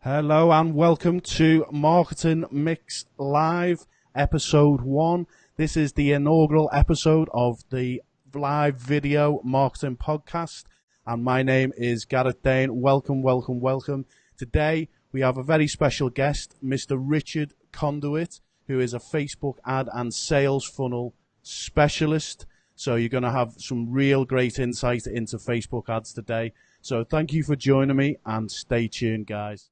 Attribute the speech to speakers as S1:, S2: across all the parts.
S1: Hello and welcome to Marketing Mix Live, episode 1. This is the inaugural episode of the live video marketing podcast, and my name is Gareth Dane. Welcome. Today we have a very special guest, Mr. Richard Conduit, who is a Facebook ad and sales funnel specialist. So you're going to have some real great insight into Facebook ads today. So thank you for joining me and stay tuned, guys.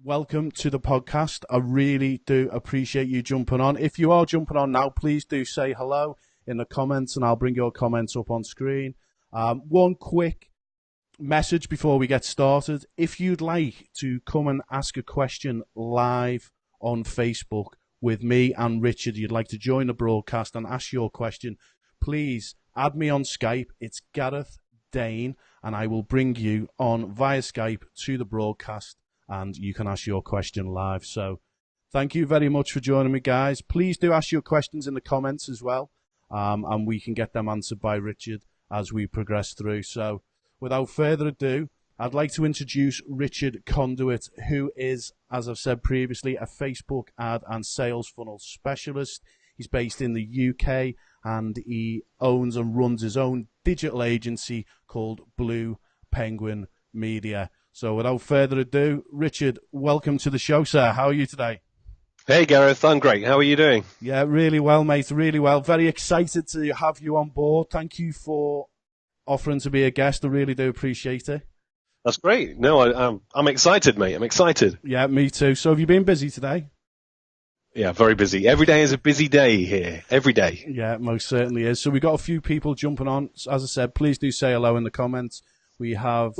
S1: Welcome to the podcast. I really do appreciate you jumping on. If you are jumping on now, please do say hello in the comments and I'll bring your comments up on screen. One quick message before we get started. If you'd like to come and ask a question live on Facebook with me and Richard, you'd like to join the broadcast and ask your question, please add me on Skype. It's Gareth Dane, and I will bring you on via Skype to the broadcast, and you can ask your question live. So thank you very much for joining me, guys. Please do ask your questions in the comments as well, and we can get them answered by Richard as we progress through. So without further ado, I'd like to introduce Richard Conduit, who is, as I've said previously, a Facebook ad and sales funnel specialist. He's based in the UK, and he owns and runs his own digital agency called Blue Penguin Media. So without further ado, Richard, welcome to the show, sir. How are you today?
S2: Hey, Gareth. I'm great. How are you doing?
S1: Yeah, really well, mate. Really well. Very excited to have you on board. Thank you for offering to be a guest. I really do appreciate it.
S2: That's great. No, I'm excited, mate. I'm excited.
S1: Yeah, me too. So have you been busy today?
S2: Yeah, very busy. Every day is a busy day here. Every day.
S1: Yeah, most certainly is. So we've got a few people jumping on. As I said, please do say hello in the comments. We have...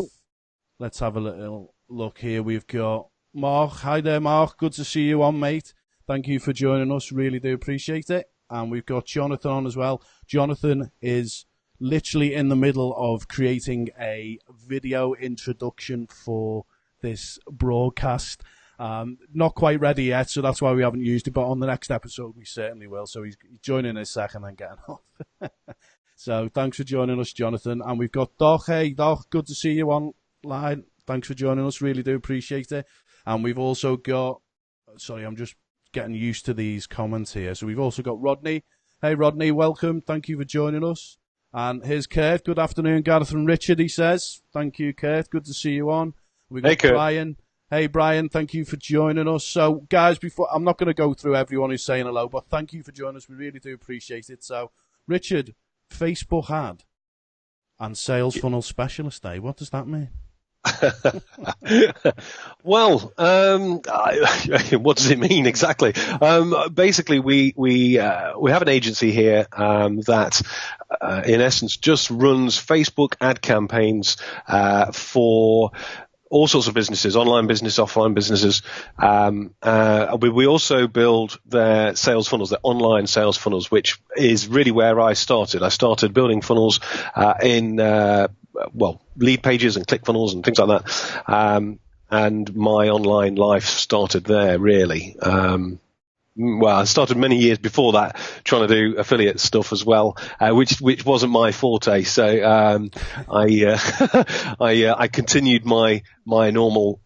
S1: Let's have a little look here. We've got Mark. Hi there, Mark. Good to see you on, mate. Thank you for joining us. Really do appreciate it. And we've got Jonathan on as well. Jonathan is literally in the middle of creating a video introduction for this broadcast. Not quite ready yet, so that's why we haven't used it. But on the next episode, we certainly will. So he's joining in a second and getting off. So thanks for joining us, Jonathan. And we've got Doc. Hey, Doc. Good to see you on line. Thanks for joining us. Really do appreciate it. And we've also got, sorry, I'm just getting used to these comments here. So we've also got Rodney. Hey, Rodney, welcome. Thank you for joining us. And here's Kurt. Good afternoon, Gareth and Richard, he says. Thank you, Kurt. Good to see you on. We've got Brian. Hey, Brian, thank you for joining us. So, guys, before I'm not going to go through everyone who's saying hello, but thank you for joining us. We really do appreciate it. So, Richard, Facebook ad and sales funnel specialist, what does that mean?
S2: Well, what does it mean exactly? Basically, we have an agency here that, in essence, just runs Facebook ad campaigns for all sorts of businesses, online business, offline businesses. We also build their sales funnels, their online sales funnels, which is really where I started. I started building funnels in lead pages and ClickFunnels and things like that. And my online life started there, really. Well, I started many years before that trying to do affiliate stuff as well, which wasn't my forte. So I continued my normal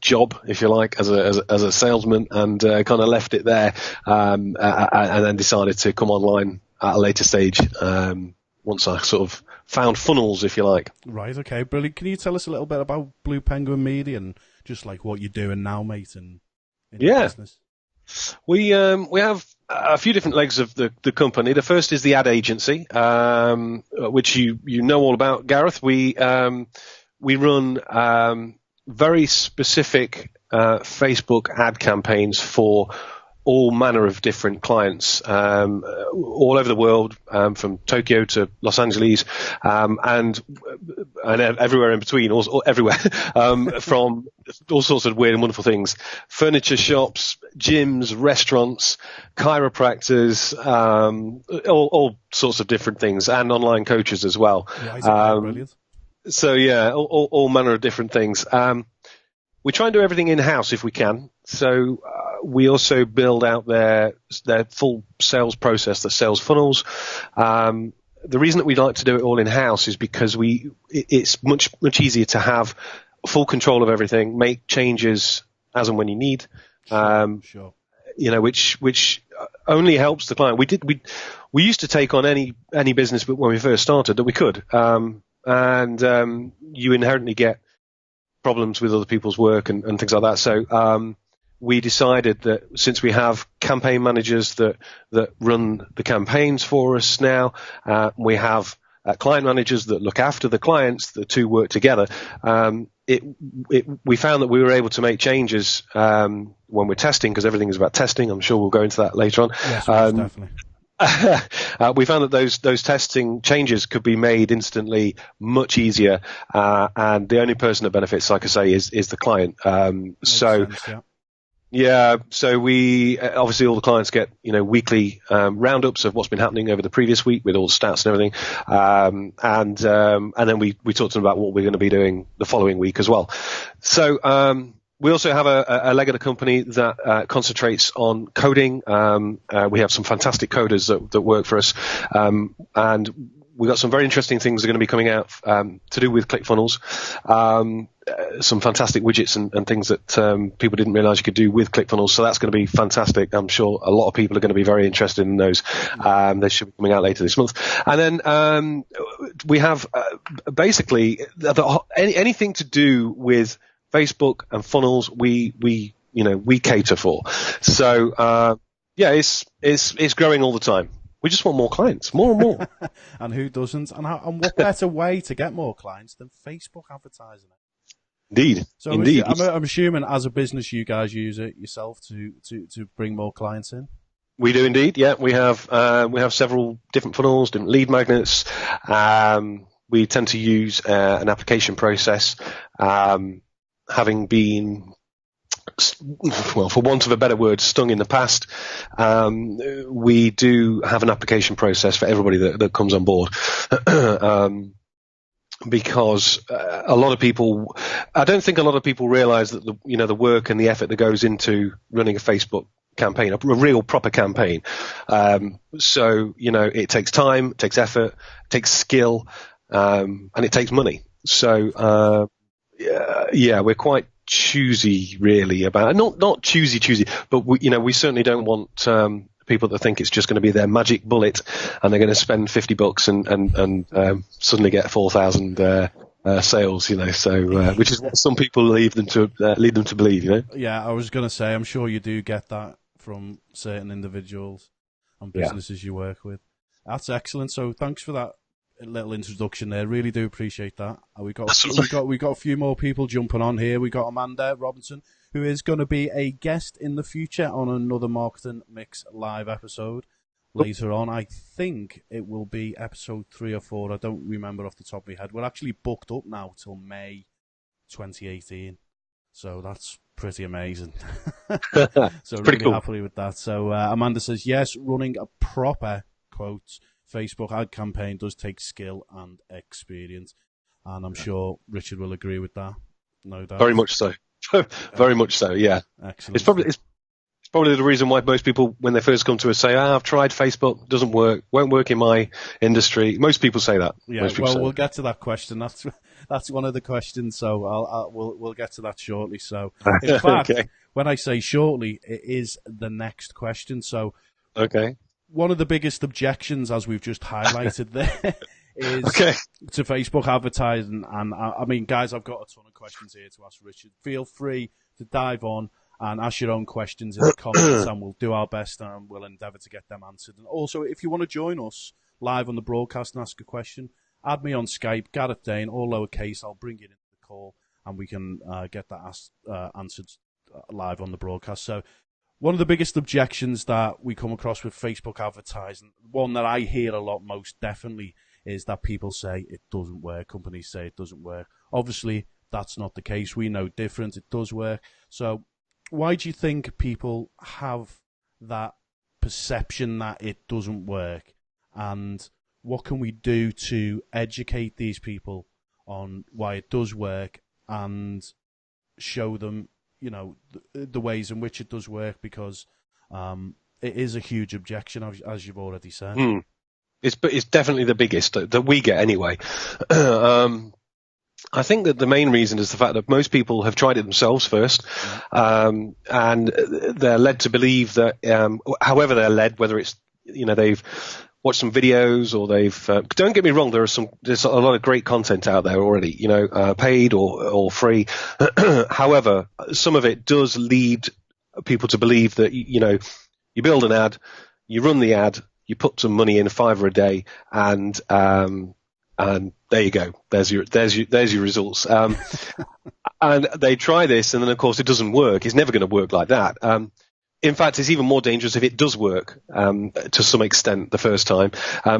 S2: job, if you like, as a salesman, and kind of left it there, and then decided to come online at a later stage once I sort of found funnels, if you like.
S1: Right. Okay. Brilliant. Can you tell us a little bit about Blue Penguin Media and just like what you're doing now, mate, and in your business?
S2: We have a few different legs of the company. The first is the ad agency, which you know all about, Gareth. We run very specific Facebook ad campaigns for all manner of different clients all over the world, from Tokyo to Los Angeles, and everywhere in between, everywhere, from all sorts of weird and wonderful things: furniture shops, gyms, restaurants, chiropractors, all sorts of different things, and online coaches as well.
S1: Yeah, brilliant.
S2: So yeah, all manner of different things. We try and do everything in-house if we can. So we also build out their full sales process, the sales funnels. The reason that we like to do it all in-house is because it's much easier to have full control of everything, make changes as and when you need.
S1: Sure.
S2: You know, which only helps the client. We used to take on any business, but when we first started that we could. And you inherently get problems with other people's work and things like that. So we decided that since we have campaign managers that run the campaigns for us now, we have client managers that look after the clients. The two work together. We found that we were able to make changes when we're testing, because everything is about testing. I'm sure we'll go into that later on.
S1: Yes, definitely.
S2: We found that those testing changes could be made instantly, much easier, and the only person that benefits, like I say, is the client. So we obviously, all the clients get weekly roundups of what's been happening over the previous week with all the stats and everything, and then we talk to them about what we're going to be doing the following week as well. So we also have a leg of the company that concentrates on coding. We have some fantastic coders that work for us, and we've got some very interesting things that are going to be coming out to do with ClickFunnels. Some fantastic widgets and things that people didn't realize you could do with ClickFunnels. So that's going to be fantastic. I'm sure a lot of people are going to be very interested in those. They should be coming out later this month. And then we have basically anything to do with Facebook and funnels, we cater for. So it's growing all the time. We just want more clients, more and more.
S1: And who doesn't? And what better way to get more clients than Facebook advertising it?
S2: Indeed.
S1: So
S2: Indeed.
S1: I'm assuming as a business you guys use it yourself to bring more clients in.
S2: We do indeed. Yeah, we have several different funnels, different lead magnets. We tend to use an application process. Having been, well, for want of a better word, stung in the past, we do have an application process for everybody that comes on board. Because a lot of people, I don't think a lot of people realize that the work and the effort that goes into running a Facebook campaign, a real proper campaign. So it takes time, it takes effort, it takes skill, and it takes money. So we're quite choosy, really, about not choosy, but we certainly don't want people that think it's just going to be their magic bullet and they're going to spend $50 and suddenly get 4,000 sales. So which is what some people lead them to believe.
S1: Yeah, I was going to say, I'm sure you do get that from certain individuals and businesses you work with. That's excellent. So thanks for that little introduction there. Really do appreciate that. We got a few more people jumping on here. We got Amanda Robinson, who is going to be a guest in the future on another Marketing Mix live episode later on. I think it will be episode 3 or 4. I don't remember off the top of my head. We're actually booked up now till May 2018, so that's pretty amazing. So really cool. Happy with that. So Amanda says, yes, running a proper, quote, Facebook ad campaign does take skill and experience, and I'm sure Richard will agree with that. No doubt.
S2: Very much so. Very much so. Yeah.
S1: Excellent.
S2: It's probably the reason why most people, when they first come to us, say, "I've tried Facebook, doesn't work, won't work in my industry." Most people say that.
S1: Yeah. Well, we'll get to that question. That's one of the questions. So we'll get to that shortly. So in fact, when I say shortly, it is the next question. So
S2: okay.
S1: One of the biggest objections, as we've just highlighted there, is to Facebook advertising. And I mean, guys, I've got a ton of questions here to ask Richard. Feel free to dive on and ask your own questions in the comments, and we'll do our best and we'll endeavour to get them answered. And also, if you want to join us live on the broadcast and ask a question, add me on Skype, Gareth Dane, all lowercase. I'll bring you into the call and we can get that answered live on the broadcast. So one of the biggest objections that we come across with Facebook advertising, one that I hear a lot most definitely, is that people say it doesn't work. Companies say it doesn't work. Obviously, that's not the case. We know different. It does work. So why do you think people have that perception that it doesn't work? And what can we do to educate these people on why it does work and show them, you know, the ways in which it does work? Because it is a huge objection, as you've already said.
S2: It's definitely the biggest that we get anyway. I think that the main reason is the fact that most people have tried it themselves first, and they're led to believe that, however they're led, whether it's, you know, they've watched some videos or they've, don't get me wrong, there's a lot of great content out there already, you know, paid or free. However, some of it does lead people to believe that, you know, you build an ad, you run the ad, you put some money in, $5 a day, and there you go. There's your results. And they try this, and then of course it doesn't work. It's never going to work like that. In fact, it's even more dangerous if it does work to some extent the first time,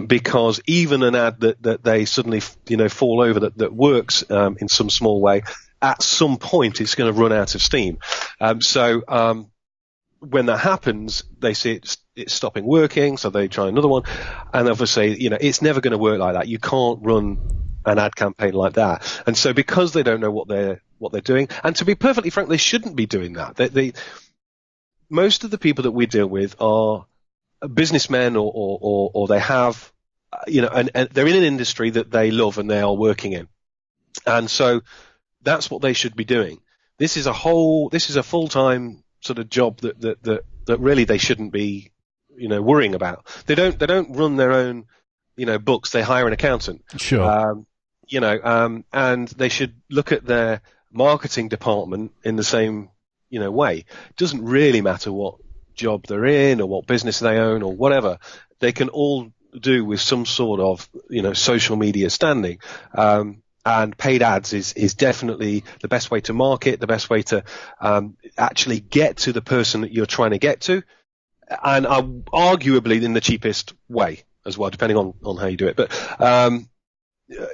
S2: because even an ad that they suddenly, you know, fall over that works in some small way, at some point it's going to run out of steam. So when that happens, they see it's stopping working, so they try another one, and obviously, you know, it's never going to work like that. You can't run an ad campaign like that. And so because they don't know what they're doing, and to be perfectly frank, they shouldn't be doing that. Most of the people that we deal with are businessmen or they have, you know, and they're in an industry that they love and they are working in. And so that's what they should be doing. This is a full-time sort of job that really they shouldn't be, you know, worrying about. They don't run their own, you know, books. They hire an accountant.
S1: Sure.
S2: You know, and they should look at their marketing department in the same, you know, way. It doesn't really matter what job they're in or what business they own or whatever. They can all do with some sort of, you know, social media standing. And paid ads is definitely the best way to market, the best way to actually get to the person that you're trying to get to, and arguably in the cheapest way as well, depending on how you do it. But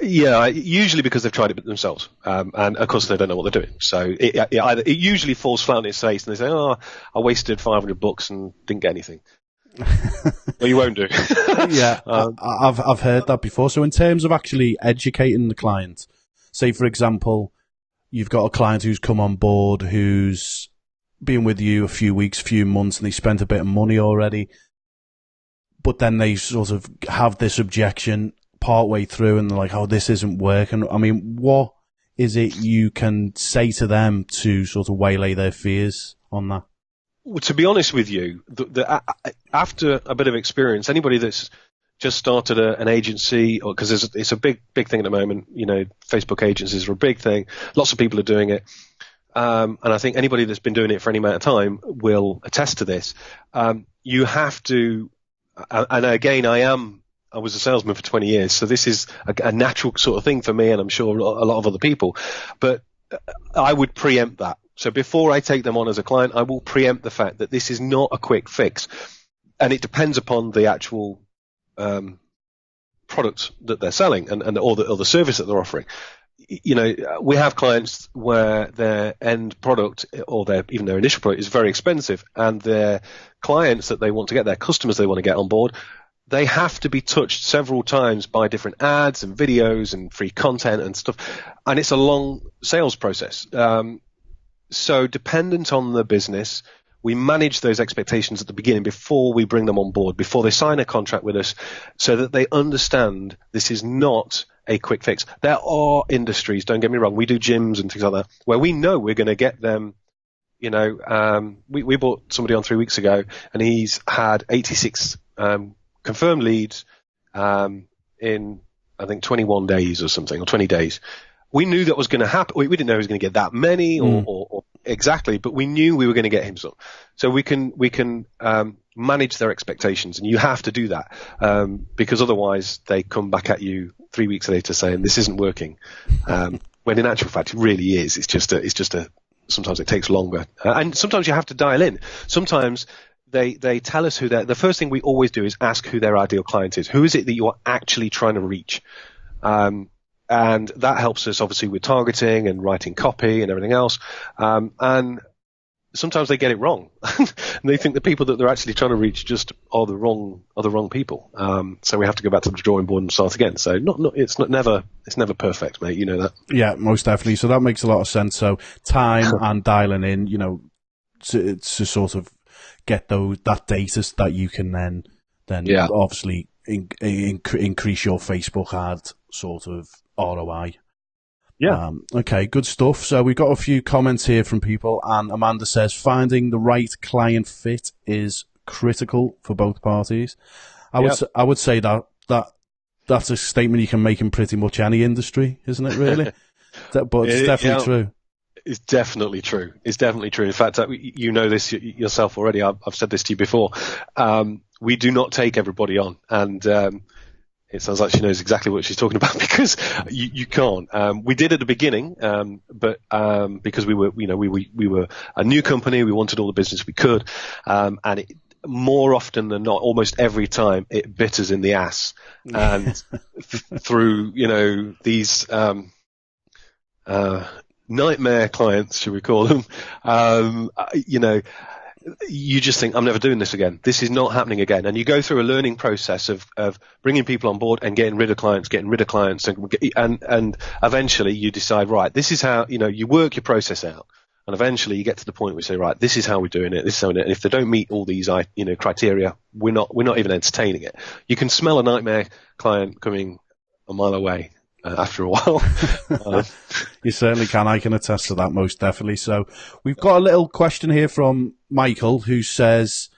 S2: yeah, usually because they've tried it themselves, and of course they don't know what they're doing. So it usually falls flat on its face, and they say, "Oh, I wasted $500 and didn't get anything." Well, you won't do.
S1: Yeah, I've heard that before. So in terms of actually educating the client, say for example, you've got a client who's come on board who's been with you a few weeks, few months, and they spent a bit of money already, but then they sort of have this objection partway through and they're like, oh, this isn't working. I mean, what is it you can say to them to sort of waylay their fears on that?
S2: Well, to be honest with you, after a bit of experience, anybody that's just started an agency, or because it's a big thing at the moment, you know, Facebook agencies are a big thing. Lots of people are doing it, and I think anybody that's been doing it for any amount of time will attest to this. You have to, and again, I was a salesman for 20 years, so this is a natural sort of thing for me, and I'm sure a lot of other people. But I would preempt that. So before I take them on as a client, I will preempt the fact that this is not a quick fix, and it depends upon the actual product that they're selling or the service that they're offering. You know, we have clients where their end product or even their initial product is very expensive, and their clients that they want to get, their customers they want to get on board, they have to be touched several times by different ads and videos and free content and stuff, and it's a long sales process. So dependent on the business, we manage those expectations at the beginning before we bring them on board, before they sign a contract with us, so that they understand this is not a quick fix. There are industries, don't get me wrong, we do gyms and things like that, where we know we're going to get them, you know, we bought somebody on 3 weeks ago, and he's had 86 confirmed leads in, I think, 21 days or something, or 20 days. We knew that was going to happen. We didn't know he was going to get that many or exactly, but we knew we were going to get him some. So we can manage their expectations, and you have to do that because otherwise they come back at you 3 weeks later saying this isn't working. When in actual fact it really is. It's just a sometimes it takes longer, and sometimes you have to dial in. Sometimes they tell us the first thing we always do is ask who their ideal client is. Who is it that you're actually trying to reach? And that helps us obviously with targeting and writing copy and everything else. And sometimes they get it wrong. And they think the people that they're actually trying to reach just are the wrong people. So we have to go back to the drawing board and start again. So it's never perfect, mate. You know that.
S1: Yeah, most definitely. So that makes a lot of sense. So time and dialing in, to sort of get that data that you can then obviously increase your Facebook ad sort of ROI.
S2: Yeah.
S1: Okay, good stuff. So we've got a few comments here from people, and Amanda says finding the right client fit is critical for both parties. I would say that's a statement you can make in pretty much any industry, isn't it? Really, but it's definitely true.
S2: It's definitely true. It's definitely true. In fact, you know this yourself already. I've said this to you before. We do not take everybody on, and it sounds like she knows exactly what she's talking about because you can't. We did at the beginning, but because we were a new company, we wanted all the business we could, and more often than not, almost every time, it bit us in the ass, and through these nightmare clients, should we call them? You just think, I'm never doing this again. This is not happening again. And you go through a learning process of bringing people on board and getting rid of clients, and eventually you decide, right, this is how, you work your process out. And eventually you get to the point where you say, right, this is how we're doing it. This is how we're doing it. And if they don't meet all these, criteria, we're not even entertaining it. You can smell a nightmare client coming a mile away. After a while.
S1: You certainly can. I can attest to that most definitely. So we've got a little question here from Michael who says,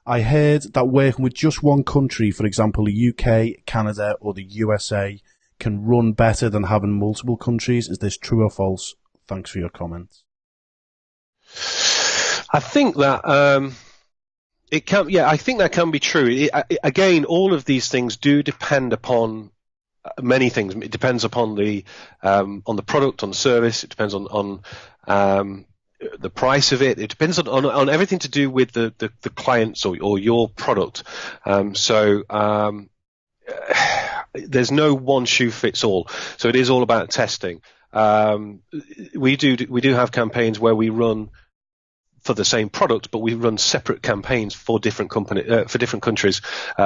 S1: I heard that working with just one country, for example, the UK, Canada or the USA, can run better than having multiple countries. Is this true or false? Thanks for your comments.
S2: I think that it can. Yeah, I think that can be true. Again, all of these things do depend upon many things. It depends upon the product, on the service. It depends on the price of it. It depends on everything to do with the clients or your product. There's no one shoe fits all. So it is all about testing. We do have campaigns where we run for the same product, but we run separate campaigns for different for different countries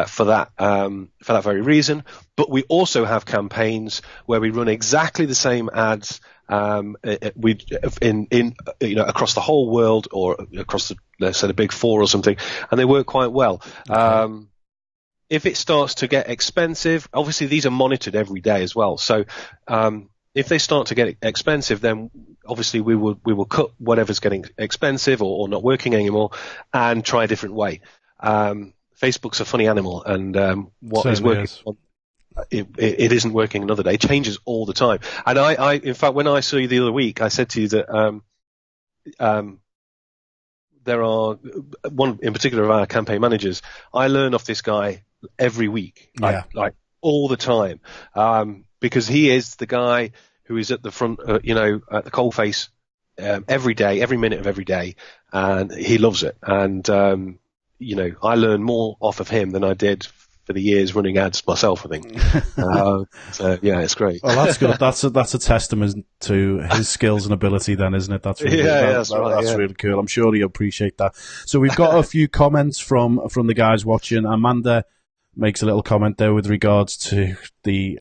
S2: for that very reason. But we also have campaigns where we run exactly the same ads across the whole world or across the big four or something, and they work quite well. Okay. If it starts to get expensive, obviously these are monitored every day as well. So if they start to get expensive, then obviously we will cut whatever's getting expensive or not working anymore and try a different way. Facebook's a funny animal, and what is working it isn't working another day. It changes all the time. And I in fact, when I saw you the other week, I said to you that there are one in particular of our campaign managers. I learn off this guy every week, like all the time, because he is the guy who is at the front, at the coalface every day, every minute of every day, and he loves it. And I learn more off of him than I did for the years running ads myself, I think. So yeah, it's great.
S1: Well, that's good. That's a testament to his skills and ability, then, isn't it? That's really, that's really cool. I'm sure he'll appreciate that. So we've got a few comments from the guys watching. Amanda makes a little comment there with regards to the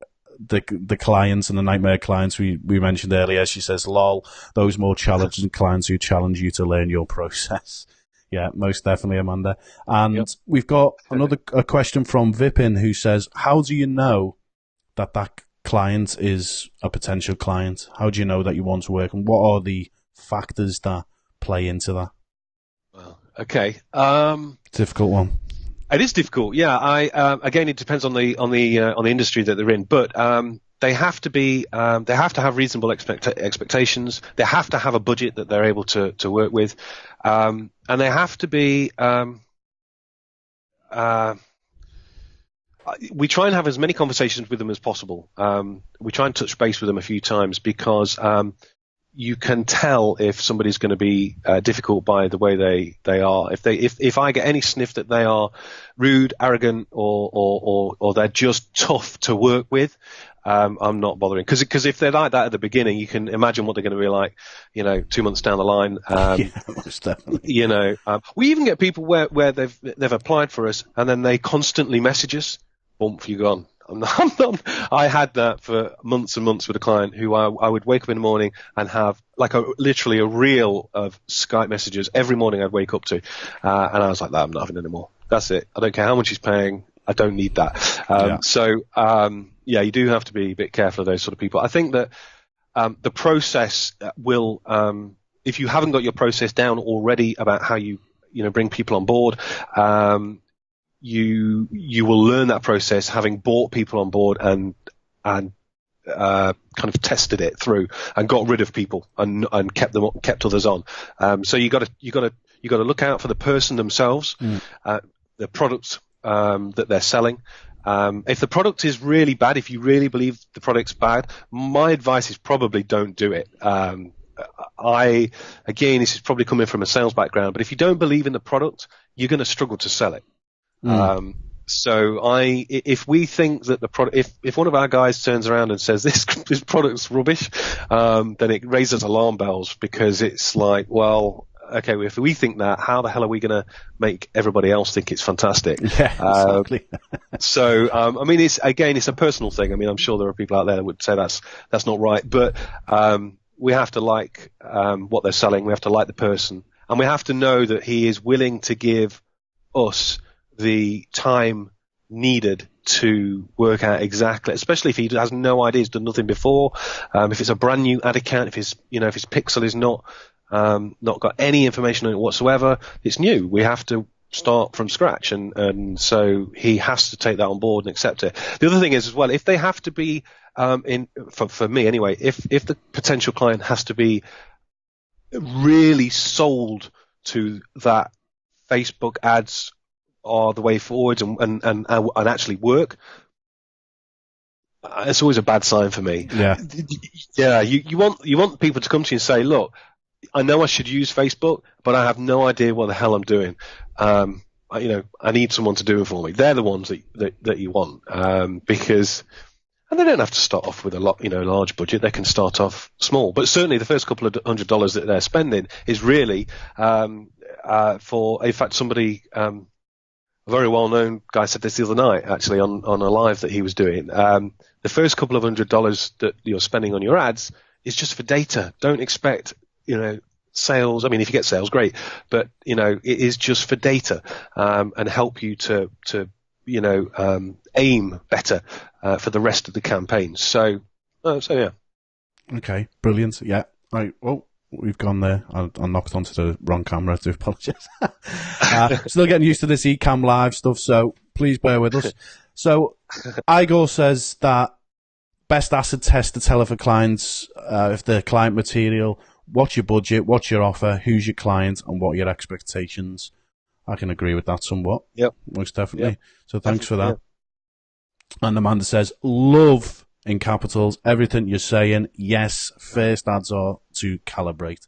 S1: clients and the nightmare clients we mentioned earlier. She says, lol, those more challenging clients who challenge you to learn your process. Yeah, most definitely, Amanda. And we've got a question from Vipin who says, how do you know that client is a potential client? How do you know that you want to work? And what are the factors that play into that?
S2: Well, okay.
S1: Difficult one.
S2: It is difficult. Yeah. Again, it depends on the industry that they're in, but they have to have reasonable expectations. They have to have a budget that they're able to work with, and they have to be. We try and have as many conversations with them as possible. We try and touch base with them a few times because you can tell if somebody's going to be difficult by the way they are. If I get any sniff that they are rude, arrogant, or they're just tough to work with, I'm not bothering. Because if they're like that at the beginning, you can imagine what they're going to be like, 2 months down the line.
S1: Yeah, most definitely.
S2: We even get people where they've applied for us and then they constantly message us. Bump, you're gone. I had that for months and months with a client who I would wake up in the morning and have like literally a reel of Skype messages every morning I'd wake up to. And I was like, I'm not having any more. That's it. I don't care how much he's paying. I don't need that. So, you do have to be a bit careful of those sort of people. I think that the process will, if you haven't got your process down already about how you bring people on board, you will learn that process having brought people on board and kind of tested it through and got rid of people and kept others on. So you got to look out for the person themselves, the products that they're selling. If the product is really bad, if you really believe the product's bad, my advice is probably don't do it. Again, this is probably coming from a sales background, but if you don't believe in the product, you're going to struggle to sell it. If we think that the product, if one of our guys turns around and says this product's rubbish, then it raises alarm bells, because it's like, well, okay, if we think that, how the hell are we going to make everybody else think it's fantastic?
S1: Yeah, exactly.
S2: It's a personal thing. I mean, I'm sure there are people out there that would say that's not right, but we have to like what they're selling. We have to like the person, and we have to know that he is willing to give us the time needed to work out exactly, especially if he has no idea, he's done nothing before. If it's a brand new ad account, if his pixel is not got any information on it whatsoever, it's new. We have to start from scratch, and so he has to take that on board and accept it. The other thing is as well, if they have to be for me anyway, if the potential client has to be really sold to that Facebook ads are the way forward and actually work, it's always a bad sign for me. You want people to come to you and say, look, I know I should use Facebook, but I have no idea what the hell I'm doing. I need someone to do it for me. They're the ones that you want, because, and they don't have to start off with a large budget. They can start off small, but certainly the first couple of $100 that they're spending is really in fact, somebody, a very well-known guy said this the other night, actually, on a live that he was doing. The first couple of $100 that you're spending on your ads is just for data. Don't expect, sales. I mean, if you get sales, great, but it is just for data, and help you to aim better for the rest of the campaign. So yeah.
S1: Okay, brilliant. Yeah. Right. Well, we've gone there. I knocked onto the wrong camera. I do apologise. Still getting used to this eCam live stuff, so please bear with us. So Igor says that best acid test to tell if a client's, if the client material, what's your budget, what's your offer, who's your client, and what are your expectations. I can agree with that somewhat.
S2: Yep.
S1: Most definitely. Yep. So thanks for that.
S2: Yep.
S1: And Amanda says, love, in capitals, everything you're saying. Yes, first ads are to calibrate.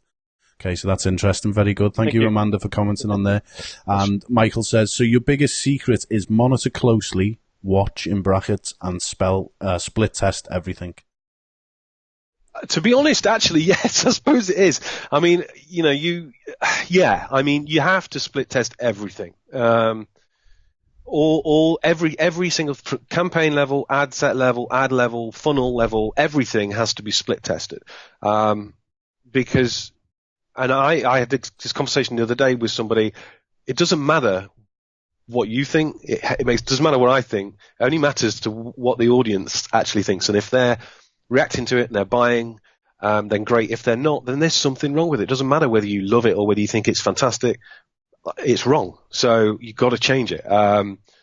S1: Okay, so that's interesting. Very good. Thank you, Amanda, for commenting on there. And Michael says, so your biggest secret is monitor closely, watch in brackets, and split test everything.
S2: To be honest, actually, yes, I suppose it is. I mean, you have to split test everything. Every single campaign level, ad set level, ad level, funnel level, everything has to be split tested. Because, and I had this conversation the other day with somebody. It doesn't matter what you think. It doesn't matter what I think. It only matters to what the audience actually thinks. And if they're reacting to it and they're buying, then great. If they're not, then there's something wrong with it. It doesn't matter whether you love it or whether you think it's fantastic. It's wrong. So you've got to change it.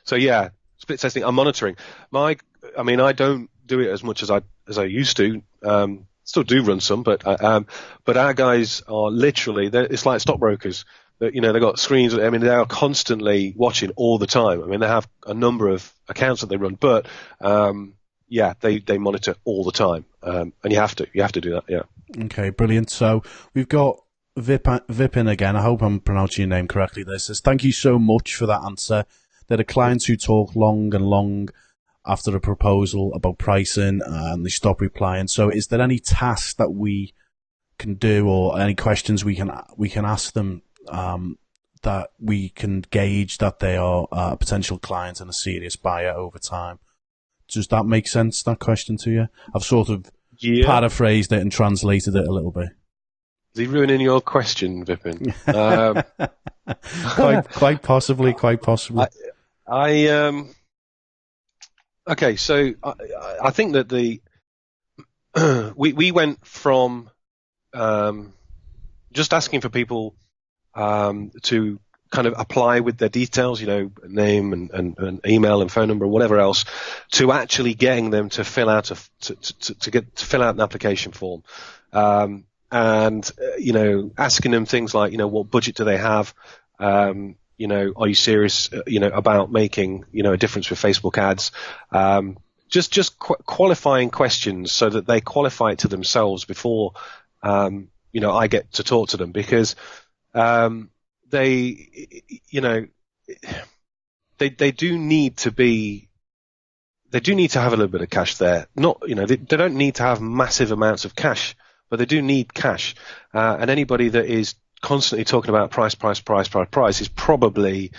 S2: So yeah, split testing. I'm monitoring. I don't do it as much as I used to. Still do run some, but our guys are literally, it's like stockbrokers. They've got screens. I mean, they are constantly watching all the time. I mean, they have a number of accounts that they run, but yeah, they monitor all the time, and you have to do that. Yeah.
S1: Okay, brilliant. So we've got Vipin again. I hope I'm pronouncing your name correctly. This says, thank you so much for that answer. There are clients who talk long and long after a proposal about pricing and they stop replying. So is there any tasks that we can do or any questions we can ask them that we can gauge that they are a potential client and a serious buyer over time? Does that make sense, that question to you? I've sort of paraphrased it and translated it a little bit.
S2: Is he ruining your question, Vipin?
S1: Quite possibly.
S2: Okay, so I think that we went from just asking for people to kind of apply with their details, name and email and phone number and whatever else, to actually getting them to fill out fill out an application form, and asking them things like, what budget do they have, are you serious, about making, a difference with Facebook ads, just qualifying questions so that they qualify it to themselves before, I get to talk to them, because they do need to have a little bit of cash there. They don't need to have massive amounts of cash, but they do need cash. And anybody that is constantly talking about price is they're probably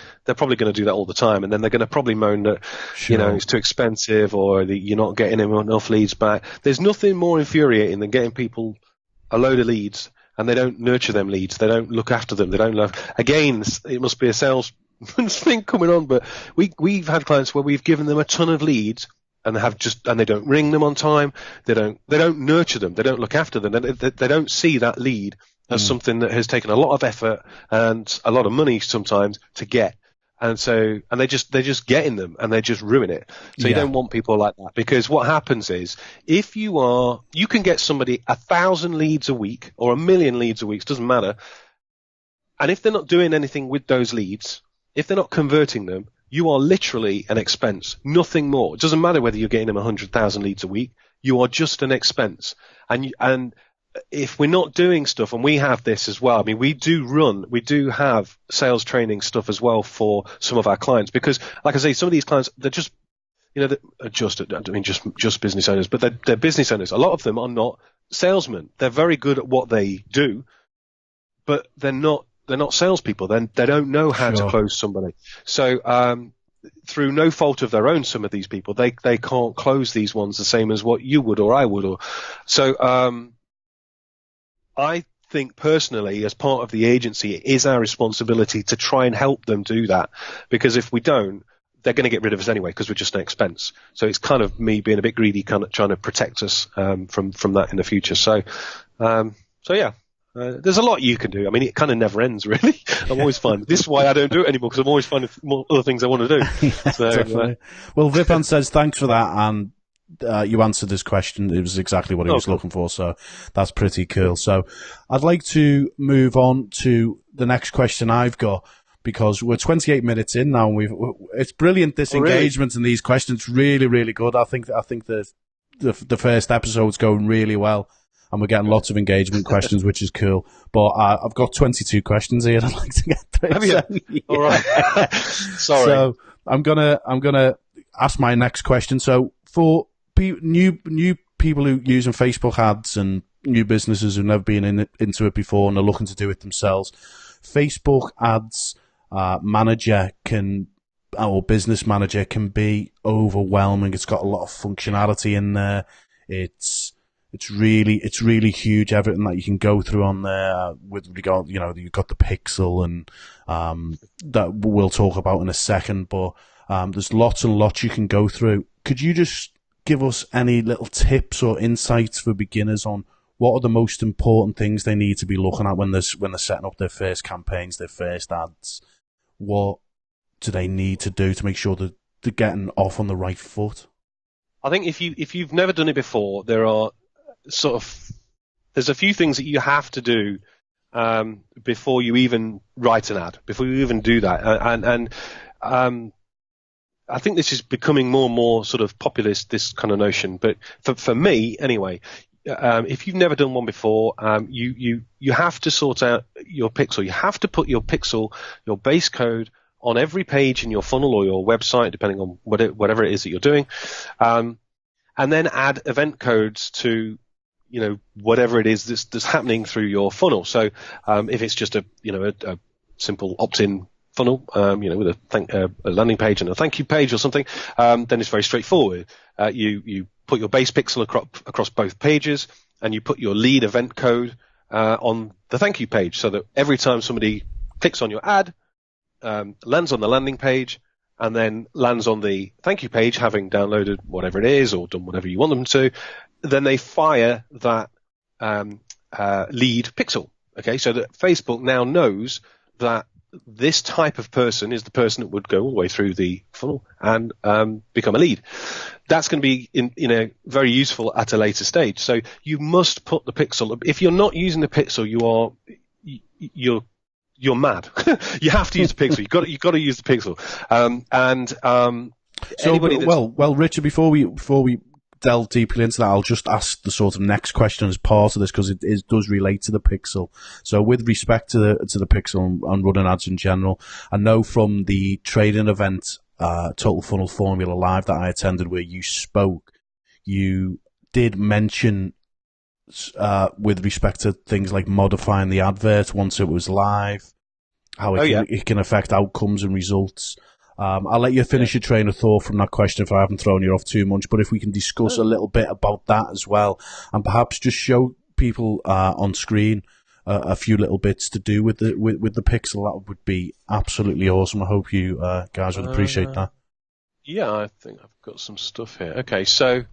S2: going to do that all the time, and then they're going to probably moan that it's too expensive, or you're not getting enough leads back. There's nothing more infuriating than getting people a load of leads and they don't nurture them leads. They don't look after them. They don't love. Again, it must be a sales thing coming on, but we've had clients where we've given them a ton of leads and they don't ring them on time. They don't nurture them. They don't look after them. They don't see that lead as something that has taken a lot of effort and a lot of money sometimes to get. And they're just getting them and they just ruin it. So you don't want people like that, because what happens is, if you can get somebody 1,000 leads a week or 1,000,000 leads a week, it doesn't matter. And if they're not doing anything with those leads, if they're not converting them, you are literally an expense, nothing more. It doesn't matter whether you're getting them 100,000 leads a week, you are just an expense. And if we're not doing stuff, and we have this as well, I mean, we do have sales training stuff as well for some of our clients, because, like I say, some of these clients, they're just, just business owners, but they're business owners. A lot of them are not salesmen. They're very good at what they do, but they're not salespeople. They don't know how to close somebody. So, through no fault of their own, some of these people, they can't close these ones the same as what you would or I would. I think personally, as part of the agency, it is our responsibility to try and help them do that, because if we don't, they're going to get rid of us anyway, because we're just an expense. So it's kind of me being a bit greedy, kind of trying to protect us from that in the future. So yeah. There's a lot you can do. I mean, it kind of never ends, really. I'm always finding this is why I don't do it anymore, because I'm always finding more other things I want to do.
S1: Definitely. Well, Vipan says thanks for that, and you answered this question. It was exactly what he was looking for, so that's pretty cool. So I'd like to move on to the next question I've got, because we're 28 minutes in now. It's brilliant, this engagement and these questions. Really, really good. I think the first episode's going really well. And we're getting lots of engagement questions, which is cool. But I've got 22 questions here I'd like to get through.
S2: Have you? Yeah. All right. Sorry.
S1: So I'm gonna ask my next question. So for new people who are using Facebook ads and new businesses who've never been into it before and are looking to do it themselves, Facebook ads manager or business manager can be overwhelming. It's got a lot of functionality in there. It's really huge, everything that you can go through on there with regard, you've got the pixel and that we'll talk about in a second, but there's lots and lots you can go through. Could you just give us any little tips or insights for beginners on what are the most important things they need to be looking at when they're setting up their first campaigns, their first ads? What do they need to do to make sure that they're getting off on the right foot?
S2: I think if you've never done it before, there's a few things that you have to do before you even write an ad, before you even do that, and I think this is becoming more and more sort of populist, this kind of notion. But for me, anyway, if you've never done one before, you have to sort out your pixel. You have to put your pixel, your base code, on every page in your funnel or your website, depending on whatever it is that you're doing, and then add event codes to, whatever it is that's happening through your funnel. So if it's just a simple opt-in funnel, with a landing page and a thank you page or something, then it's very straightforward. You put your base pixel across both pages, and you put your lead event code on the thank you page, so that every time somebody clicks on your ad, lands on the landing page, and then lands on the thank you page, having downloaded whatever it is or done whatever you want them to, then they fire that lead pixel. Okay, so that Facebook now knows that this type of person is the person that would go all the way through the funnel and become a lead. That's going to be very useful at a later stage. So you must put the pixel. If you're not using the pixel, you're mad. You have to use the pixel. You've got to use the pixel.
S1: Well, Richard, before we delve deeply into that, I'll just ask the sort of next question as part of this, because it does relate to the pixel. So with respect to the pixel and running ads in general, I know from the trading event, Total Funnel Formula Live, that I attended, where you spoke, you did mention with respect to things like modifying the advert once it was live, how it can affect outcomes and results. I'll let you finish your train of thought from that question if I haven't thrown you off too much, but if we can discuss a little bit about that as well, and perhaps just show people on screen a few little bits to do with the pixel, that would be absolutely awesome. I hope you guys would appreciate that.
S2: Yeah, I think I've got some stuff here. Okay, so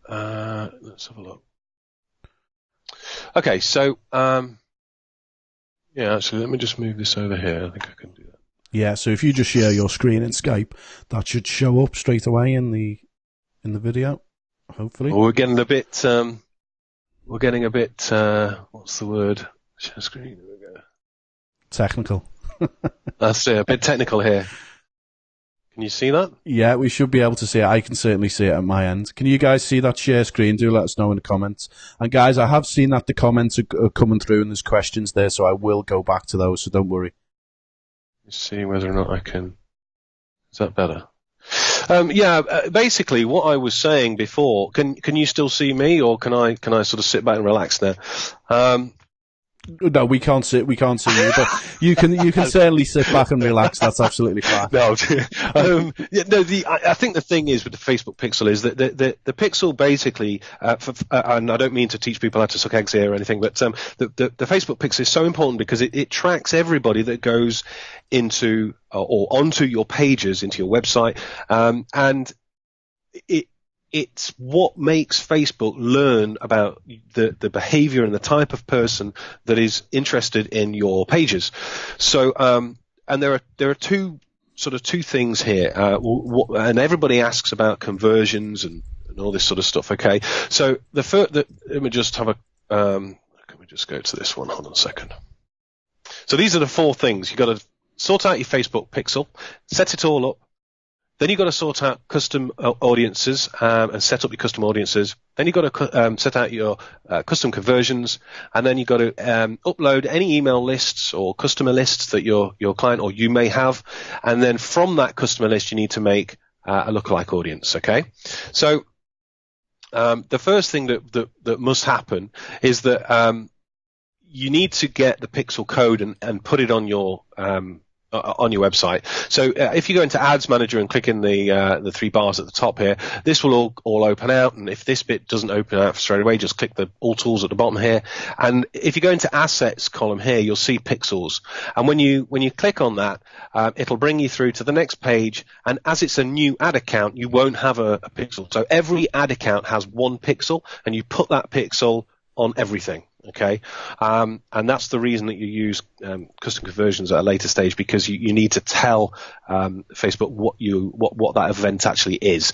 S2: let's have a look. Okay, so actually, let me just move this over here. I think I can do that.
S1: Yeah, so if you just share your screen in Skype, that should show up straight away in the video, hopefully.
S2: Well, we're getting a bit, what's the word? Share screen, there we go.
S1: Technical.
S2: That's it, a bit technical here. Can you see that?
S1: Yeah, we should be able to see it. I can certainly see it at my end. Can you guys see that share screen? Do let us know in the comments. And guys, I have seen that the comments are coming through and there's questions there, so I will go back to those, so don't worry.
S2: Let's see whether or not I can. Is that better? Basically what I was saying before, can you still see me, or can I sort of sit back and relax now?
S1: No, we can't see you, but you can certainly sit back and relax. That's absolutely fine.
S2: No, I think the thing is with the Facebook pixel is that the pixel basically, and I don't mean to teach people how to suck eggs here or anything, but the Facebook pixel is so important because it tracks everybody that goes into or onto your pages, into your website, and it's what makes Facebook learn about the behavior and the type of person that is interested in your pages. So, and there are two things here, and everybody asks about conversions and all this sort of stuff. Okay, so let me just have can we just go to this one? Hold on a second. So these are the four things. You've got to sort out your Facebook pixel, set it all up. Then you've got to sort out custom audiences and set up your custom audiences. Then you've got to set out your custom conversions, and then you've got to upload any email lists or customer lists that your client or you may have, and then from that customer list you need to make a lookalike audience. Okay, so the first thing that must happen is that you need to get the pixel code and put it on your website. So if you go into Ads Manager and click in the three bars at the top here, this will all open out. And if this bit doesn't open out straight away, just click the All Tools at the bottom here. And if you go into Assets column here, you'll see pixels. And when you click on that, it'll bring you through to the next page. And as it's a new ad account, you won't have a pixel. So every ad account has one pixel, and you put that pixel on everything. Okay, and that's the reason that you use custom conversions at a later stage, because you need to tell Facebook what that event actually is,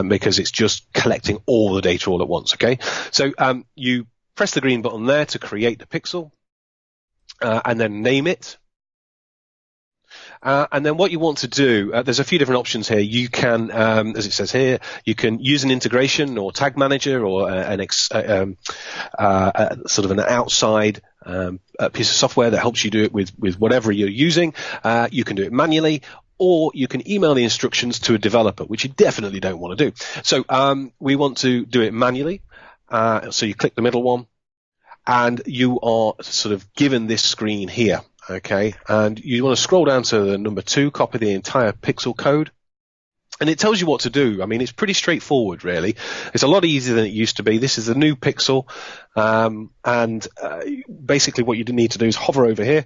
S2: because it's just collecting all the data all at once. Okay, so you press the green button there to create the pixel, and then name it. And then what you want to do, there's a few different options here. You can, as it says here, you can use an integration or tag manager or sort of an outside a piece of software that helps you do it with whatever you're using. You can do it manually, or you can email the instructions to a developer, which you definitely don't want to do. So we want to do it manually. So you click the middle one, and you are sort of given this screen here, okay? And you want to scroll down to the number 2, copy the entire pixel code. And it tells you what to do. I mean, it's pretty straightforward, really. It's a lot easier than it used to be. This is a new pixel. Basically what you need to do is hover over here.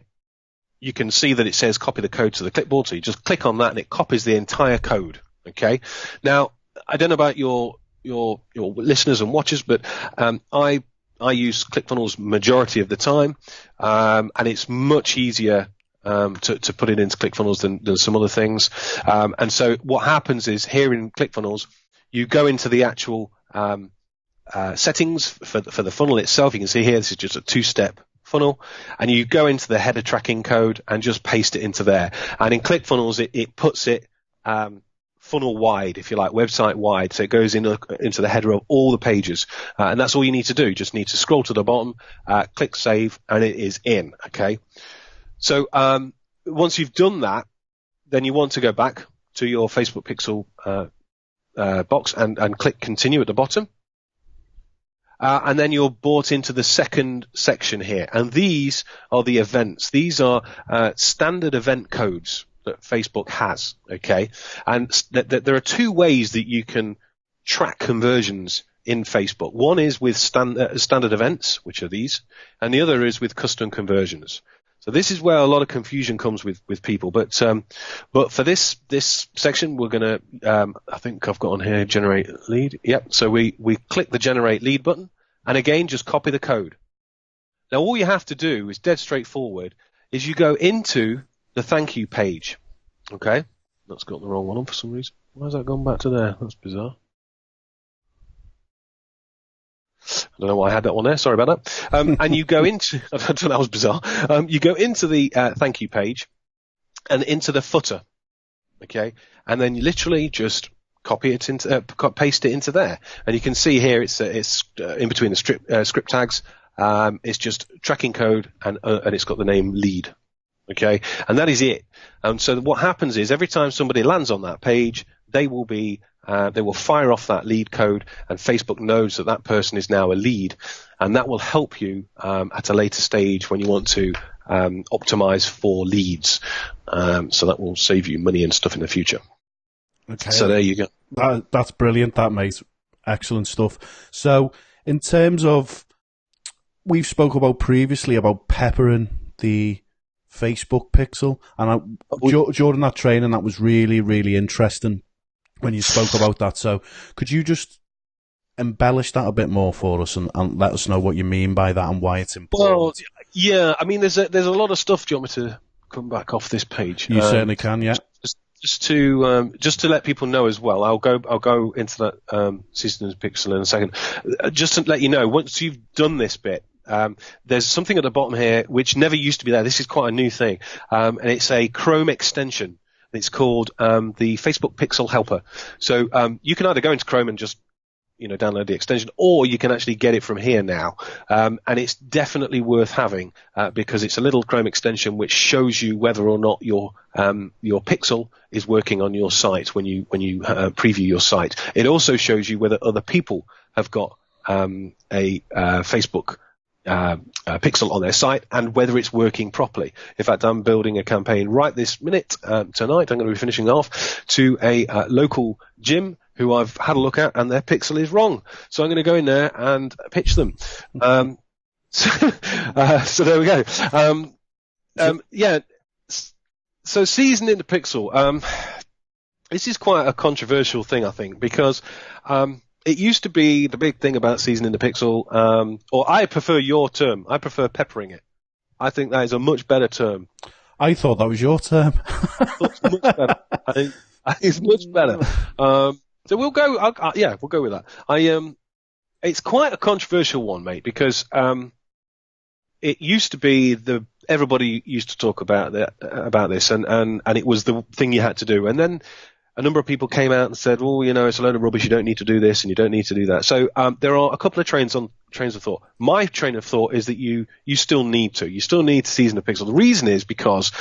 S2: You can see that it says copy the code to the clipboard. So you just click on that and it copies the entire code. Okay. Now, I don't know about your listeners and watchers, but I use ClickFunnels majority of the time. And it's much easier to put it into ClickFunnels than some other things. And so what happens is here in ClickFunnels, you go into the actual settings for the funnel itself. You can see here, this is just a 2-step funnel, and you go into the header tracking code and just paste it into there. And in ClickFunnels, it puts it funnel wide, if you like, website wide. So it goes into the header of all the pages. And that's all you need to do. You just need to scroll to the bottom, click save, and it is in. Okay. So once you've done that, then you want to go back to your Facebook pixel box and click continue at the bottom. And then you're brought into the second section here. And these are the events. These are standard event codes that Facebook has, okay? And there are 2 ways that you can track conversions in Facebook. One is with standard events, which are these, and the other is with custom conversions. So this is where a lot of confusion comes with people. But for this section, we're going to, I think I've got on here, generate lead. Yep. So we click the generate lead button, and again, just copy the code. Now, all you have to do is dead straightforward, is you go into the thank you page. Okay. That's got the wrong one on for some reason. Why has that gone back to there? That's bizarre. I don't know why I had that one there. Sorry about that. And you go into, I don't know, that was bizarre. You go into the thank you page and into the footer. Okay. And then you literally just copy it into, paste it into there. And you can see here it's in between the script tags. It's just tracking code and it's got the name lead. Okay. And that is it. So what happens is every time somebody lands on that page, they will fire off that lead code, and Facebook knows that person is now a lead, and that will help you at a later stage when you want to optimize for leads. So that will save you money and stuff in the future.
S1: Okay.
S2: So there you go.
S1: That's brilliant. That makes excellent stuff. So in terms of, we've spoke about previously about peppering the Facebook pixel, and during that training, that was really, really interesting when you spoke about that. So could you just embellish that a bit more for us and let us know what you mean by that and why it's important?
S2: Well, yeah, I mean, there's a lot of stuff. Do you want me to come back off this page?
S1: You certainly can, yeah.
S2: Just to let people know as well, I'll go into that systems pixel in a second. Just to let you know, once you've done this bit, there's something at the bottom here which never used to be there. This is quite a new thing, and it's a Chrome extension. It's called the Facebook Pixel Helper. So you can either go into Chrome and just download the extension, or you can actually get it from here now. And it's definitely worth having because it's a little Chrome extension which shows you whether or not your pixel is working on your site when you preview your site. It also shows you whether other people have got a Facebook pixel on their site and whether it's working properly. In fact, I'm building a campaign right this minute tonight. I'm going to be finishing off to a local gym who I've had a look at, and their pixel is wrong. So I'm going to go in there and pitch them. So there we go. Yeah. So seasoning the pixel. This is quite a controversial thing, I think, because it used to be the big thing about seasoning the pixel, or I prefer your term. I prefer peppering it. I think that is a much better term.
S1: I thought that was your term.
S2: It's much better. I think it's much better. So we'll go. We'll go with that. It's quite a controversial one, mate, because it used to be the everybody used to talk about this, and it was the thing you had to do. And then a number of people came out and said, well, it's a load of rubbish. You don't need to do this and you don't need to do that. So there are a couple of trains of thought. My train of thought is that you still need to. You still need to season a pixel. The reason is because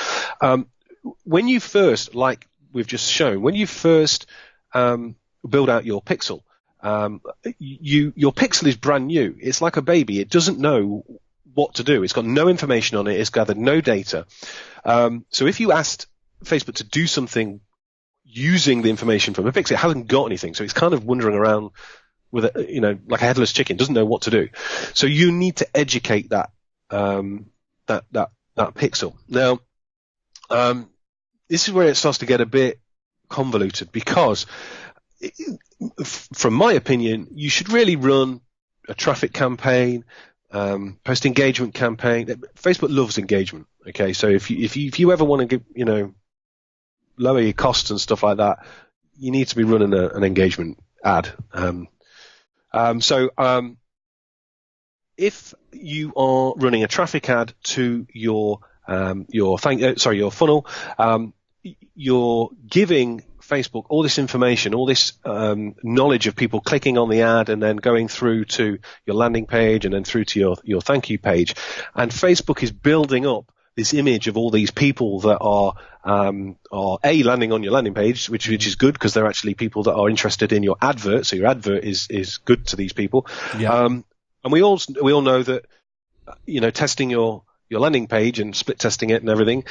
S2: when you first, like we've just shown, when you first build out your pixel, your pixel is brand new. It's like a baby. It doesn't know what to do. It's got no information on it. It's gathered no data. So if you asked Facebook to do something using the information from a pixel, it hasn't got anything. So it's kind of wandering around with like a headless chicken, doesn't know what to do. So you need to educate that pixel. Now, this is where it starts to get a bit convoluted, because from my opinion, you should really run a traffic campaign, post engagement campaign. Facebook loves engagement. Okay. So if you ever want to get, lower your costs and stuff like that, you need to be running an engagement ad. If you are running a traffic ad to your funnel, you're giving Facebook all this information, all this knowledge of people clicking on the ad and then going through to your landing page and then through to your thank you page. And Facebook is building up this image of all these people that are landing on your landing page, which is good, because they're actually people that are interested in your advert. So your advert is good to these people. Yeah. And we all know that, testing your landing page and split testing it and everything,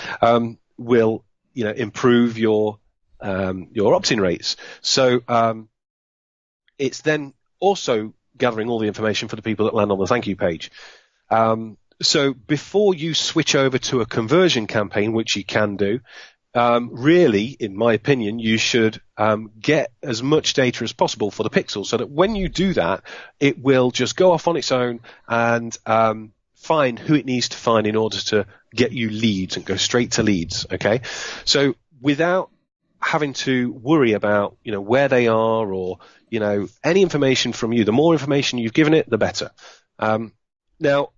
S2: will, improve your opt-in rates. So, it's then also gathering all the information for the people that land on the thank you page. So before you switch over to a conversion campaign, which you can do, really, in my opinion, you should get as much data as possible for the pixel, so that when you do that, it will just go off on its own and find who it needs to find in order to get you leads and go straight to leads. Okay, so without having to worry about where they are or any information from you, the more information you've given it, the better. Now,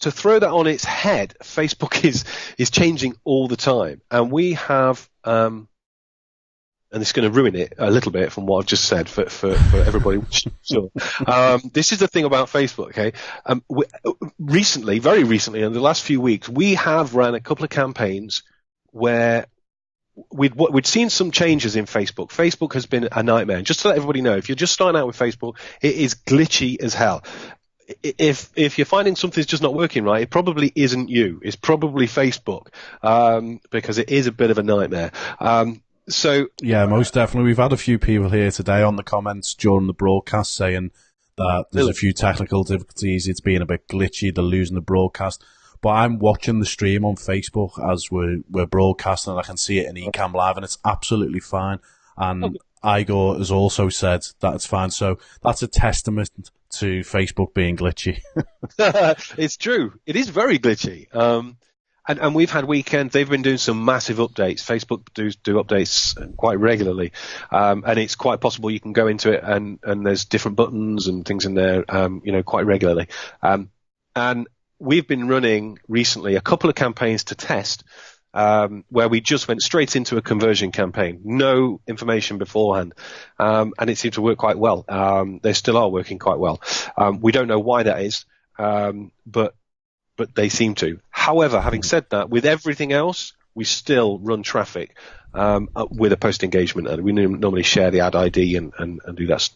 S2: to throw that on its head, Facebook is changing all the time, and we have, and it's going to ruin it a little bit from what I've just said for everybody. Sure. This is the thing about Facebook. Okay, very recently, in the last few weeks, we have ran a couple of campaigns where we'd seen some changes in Facebook. Facebook has been a nightmare. And just to let everybody know, if you're just starting out with Facebook, it is glitchy as hell. If you're finding something's just not working right, it probably isn't you. It's probably Facebook, because it is a bit of a nightmare.
S1: Yeah, most definitely. We've had a few people here today on the comments during the broadcast saying that there's a few technical difficulties. It's being a bit glitchy. They're losing the broadcast. But I'm watching the stream on Facebook as we're broadcasting, and I can see it in Ecamm Live, and it's absolutely fine. And Igor has also said that it's fine. So that's a testament to Facebook being glitchy.
S2: It's true. It is very glitchy. And we've had weekends. They've been doing some massive updates. Facebook do updates quite regularly. And it's quite possible you can go into it and there's different buttons and things in there, quite regularly. And we've been running recently a couple of campaigns to test, where we just went straight into a conversion campaign, no information beforehand, and it seemed to work quite well. They still are working quite well. We don't know why that is, but they seem to. However, having said that, with everything else, we still run traffic with a post engagement, and we normally share the ad ID and do that,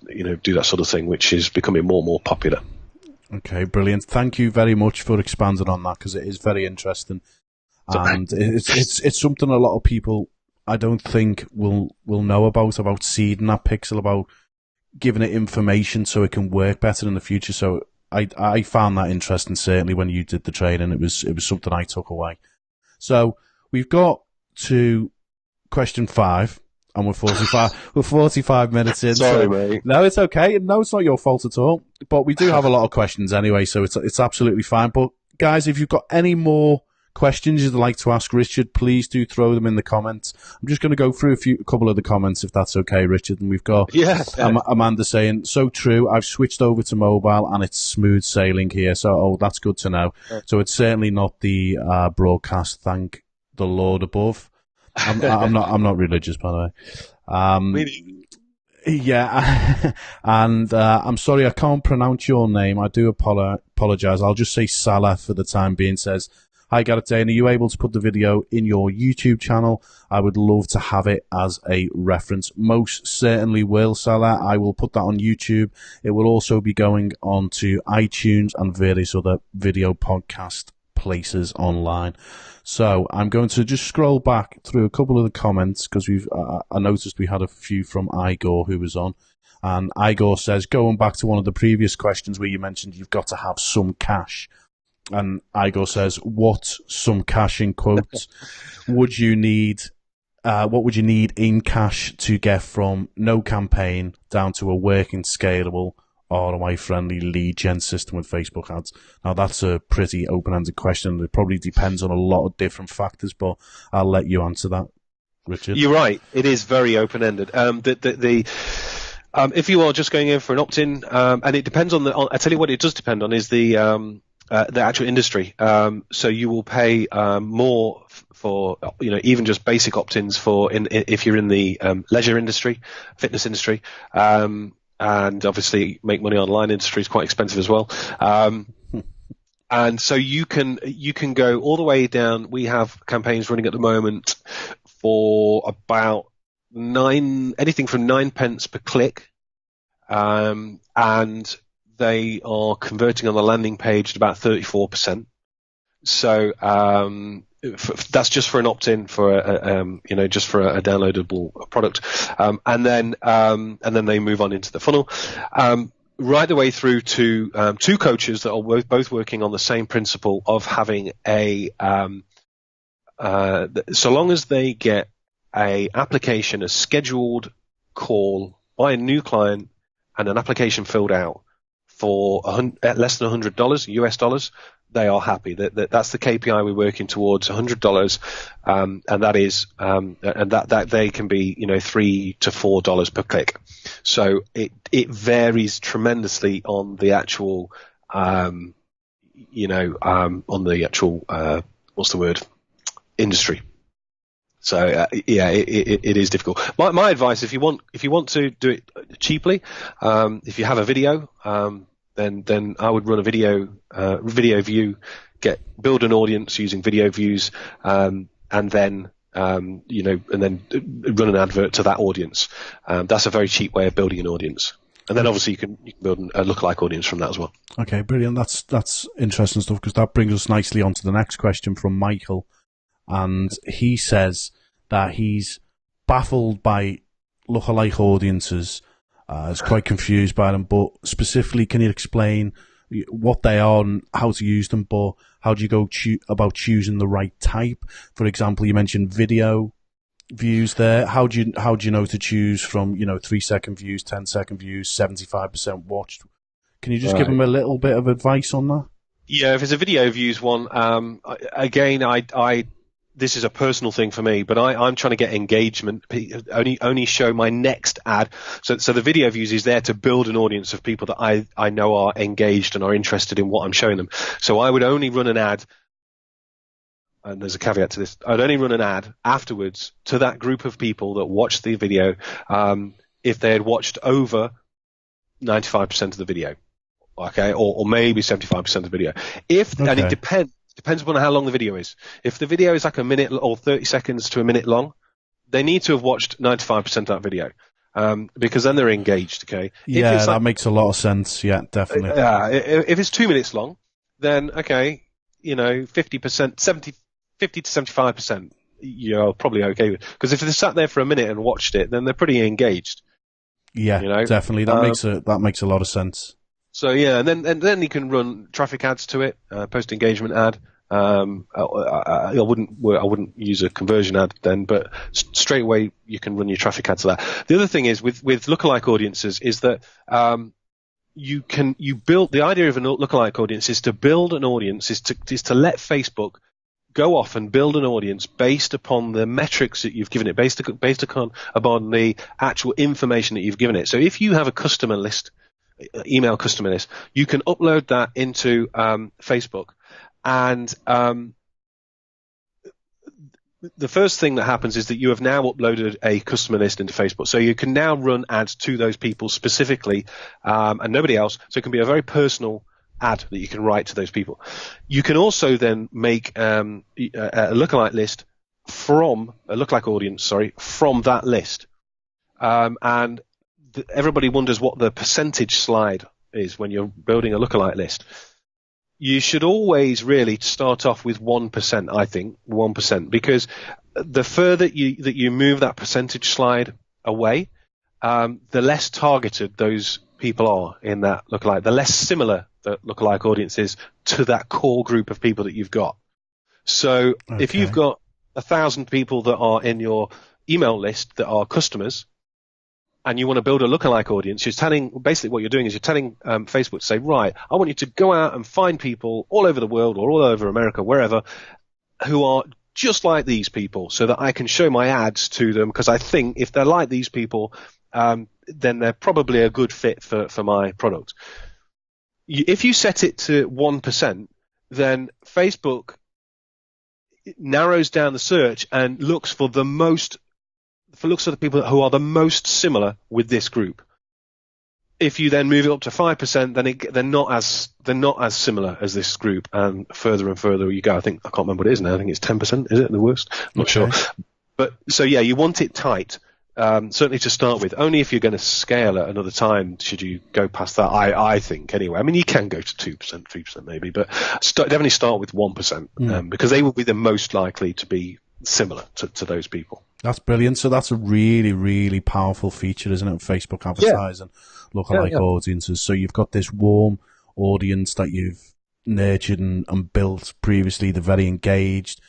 S2: do that sort of thing, which is becoming more and more popular.
S1: Okay, brilliant. Thank you very much for expanding on that, because it is very interesting. And it's something a lot of people, I don't think, will know about seeding that pixel, about giving it information so it can work better in the future. So I found that interesting, certainly when you did the training. It was something I took away. So we've got to question 5, and we're 45 minutes in.
S2: Sorry, mate.
S1: No, it's okay. No, it's not your fault at all. But we do have a lot of questions anyway, so it's absolutely fine. But guys, if you've got any more questions you'd like to ask Richard, please do throw them in the comments. I'm just going to go through a couple of the comments, if that's okay, Richard. And we've got Amanda saying, so true, I've switched over to mobile and it's smooth sailing here. So, that's good to know. So it's certainly not the broadcast, thank the Lord above. I'm not religious, by the way. Yeah, and I'm sorry I can't pronounce your name. I do apologize. I'll just say Salah for the time being. Says, hi Gareth Dane, are you able to put the video in your YouTube channel? I would love to have it as a reference. Most certainly will, Salah. I will put that on YouTube. It will also be going on to iTunes and various other video podcast places online. So I'm going to just scroll back through a couple of the comments because I noticed we had a few from Igor who was on, and Igor says, going back to one of the previous questions where you mentioned you've got to have some cash, and Igor says, what some cash in quotes would you need? What would you need in cash to get from no campaign down to a working, scalable, ROI-friendly lead gen system with Facebook ads? Now, that's a pretty open-ended question. It probably depends on a lot of different factors, but I'll let you answer that, Richard.
S2: You're right. It is very open-ended. If you are just going in for an opt-in, and it depends on I tell you what it does depend on is the actual industry. So you will pay more for even just basic opt-ins if you're in the leisure industry, fitness industry. And obviously make money online industry is quite expensive as well. And so you can go all the way down. We have campaigns running at the moment for about anything from 9 pence per click. And they are converting on the landing page at about 34%. So, that's just for an opt-in for just for a downloadable product, and then they move on into the funnel, right the way through to two coaches that are both working on the same principle of having so long as they get a scheduled call by a new client and an application filled out for less than $100 US dollars, they are happy. That's the KPI we're working towards, $100, and that is, and that they can be, $3 to $4 per click. So it varies tremendously on the actual, on the actual, what's the word, industry. So it is difficult. My advice, if you want to do it cheaply, if you have a video, then I would run a video view, build an audience using video views, and then run an advert to that audience. That's a very cheap way of building an audience. And then obviously you can build a lookalike audience from that as well.
S1: Okay, brilliant. That's interesting stuff, because that brings us nicely on to the next question from Michael. And he says that he's baffled by lookalike audiences. Is quite confused by them, but specifically, can you explain what they are and how to use them? But how do you go about choosing the right type? For example, you mentioned video views there. How do you know to choose from 3-second views, 10-second views, 75% watched? Can you just give them a little bit of advice on that?
S2: Yeah, if it's a video views one, again, this is a personal thing for me, but I'm trying to get engagement. Only show my next ad. So the video views is there to build an audience of people that I know are engaged and are interested in what I'm showing them. So I would only run an ad, and there's a caveat to this. I'd only run an ad afterwards to that group of people that watched the video, if they had watched over 95% of the video, okay, or maybe 75% of the video. And it depends upon how long the video is. If the video is like a minute or 30 seconds to a minute long, they need to have watched 95% of that video, because then they're engaged, okay?
S1: Yeah, that makes a lot of sense. Yeah, definitely.
S2: If it's 2 minutes long, then, okay, 50%, 50 to 75%, you're probably okay with. Because if they sat there for a minute and watched it, then they're pretty engaged.
S1: Yeah, definitely. That makes a lot of sense.
S2: So yeah, and then you can run traffic ads to it, post engagement ad. I wouldn't use a conversion ad then, but straight away you can run your traffic ads to that. The other thing is with lookalike audiences is that you build the idea of a lookalike audience is to build an audience is to let Facebook go off and build an audience based upon the metrics that you've given it, based upon the actual information that you've given it. So if you have a customer list, email customer list, you can upload that into Facebook, and the first thing that happens is that you have now uploaded a customer list into Facebook. So you can now run ads to those people specifically, and nobody else. So it can be a very personal ad that you can write to those people. You can also then make a lookalike list from a lookalike audience, from that list. And everybody wonders what the percentage slide is when you're building a lookalike list. You should always really start off with 1%, I think, 1%, because the further that you move that percentage slide away, the less targeted those people are in that lookalike, the less similar the lookalike audience is to that core group of people that you've got. So if you've got 1,000 people that are in your email list that are customers, and you want to build a lookalike audience, basically what you're doing is you're telling Facebook to say, right, I want you to go out and find people all over the world or all over America, wherever, who are just like these people, so that I can show my ads to them, because I think if they're like these people, then they're probably a good fit for my product. If you set it to 1%, then Facebook narrows down the search and looks for the people who are the most similar with this group. If you then move it up to 5%, then they're not as similar as this group, and further you go. I can't remember what it is now. I think it's 10%. Is it the worst? I'm not sure. But so yeah, you want it tight. Certainly to start with. Only if you're going to scale at another time should you go past that. I think anyway. I mean, you can go to 2%, 3% maybe, but definitely start with 1%, because they will be the most likely to be similar to those people.
S1: That's brilliant. So that's a really, really powerful feature, isn't it? Facebook advertising, lookalike audiences. So you've got this warm audience that you've nurtured and built previously. They're very engaged.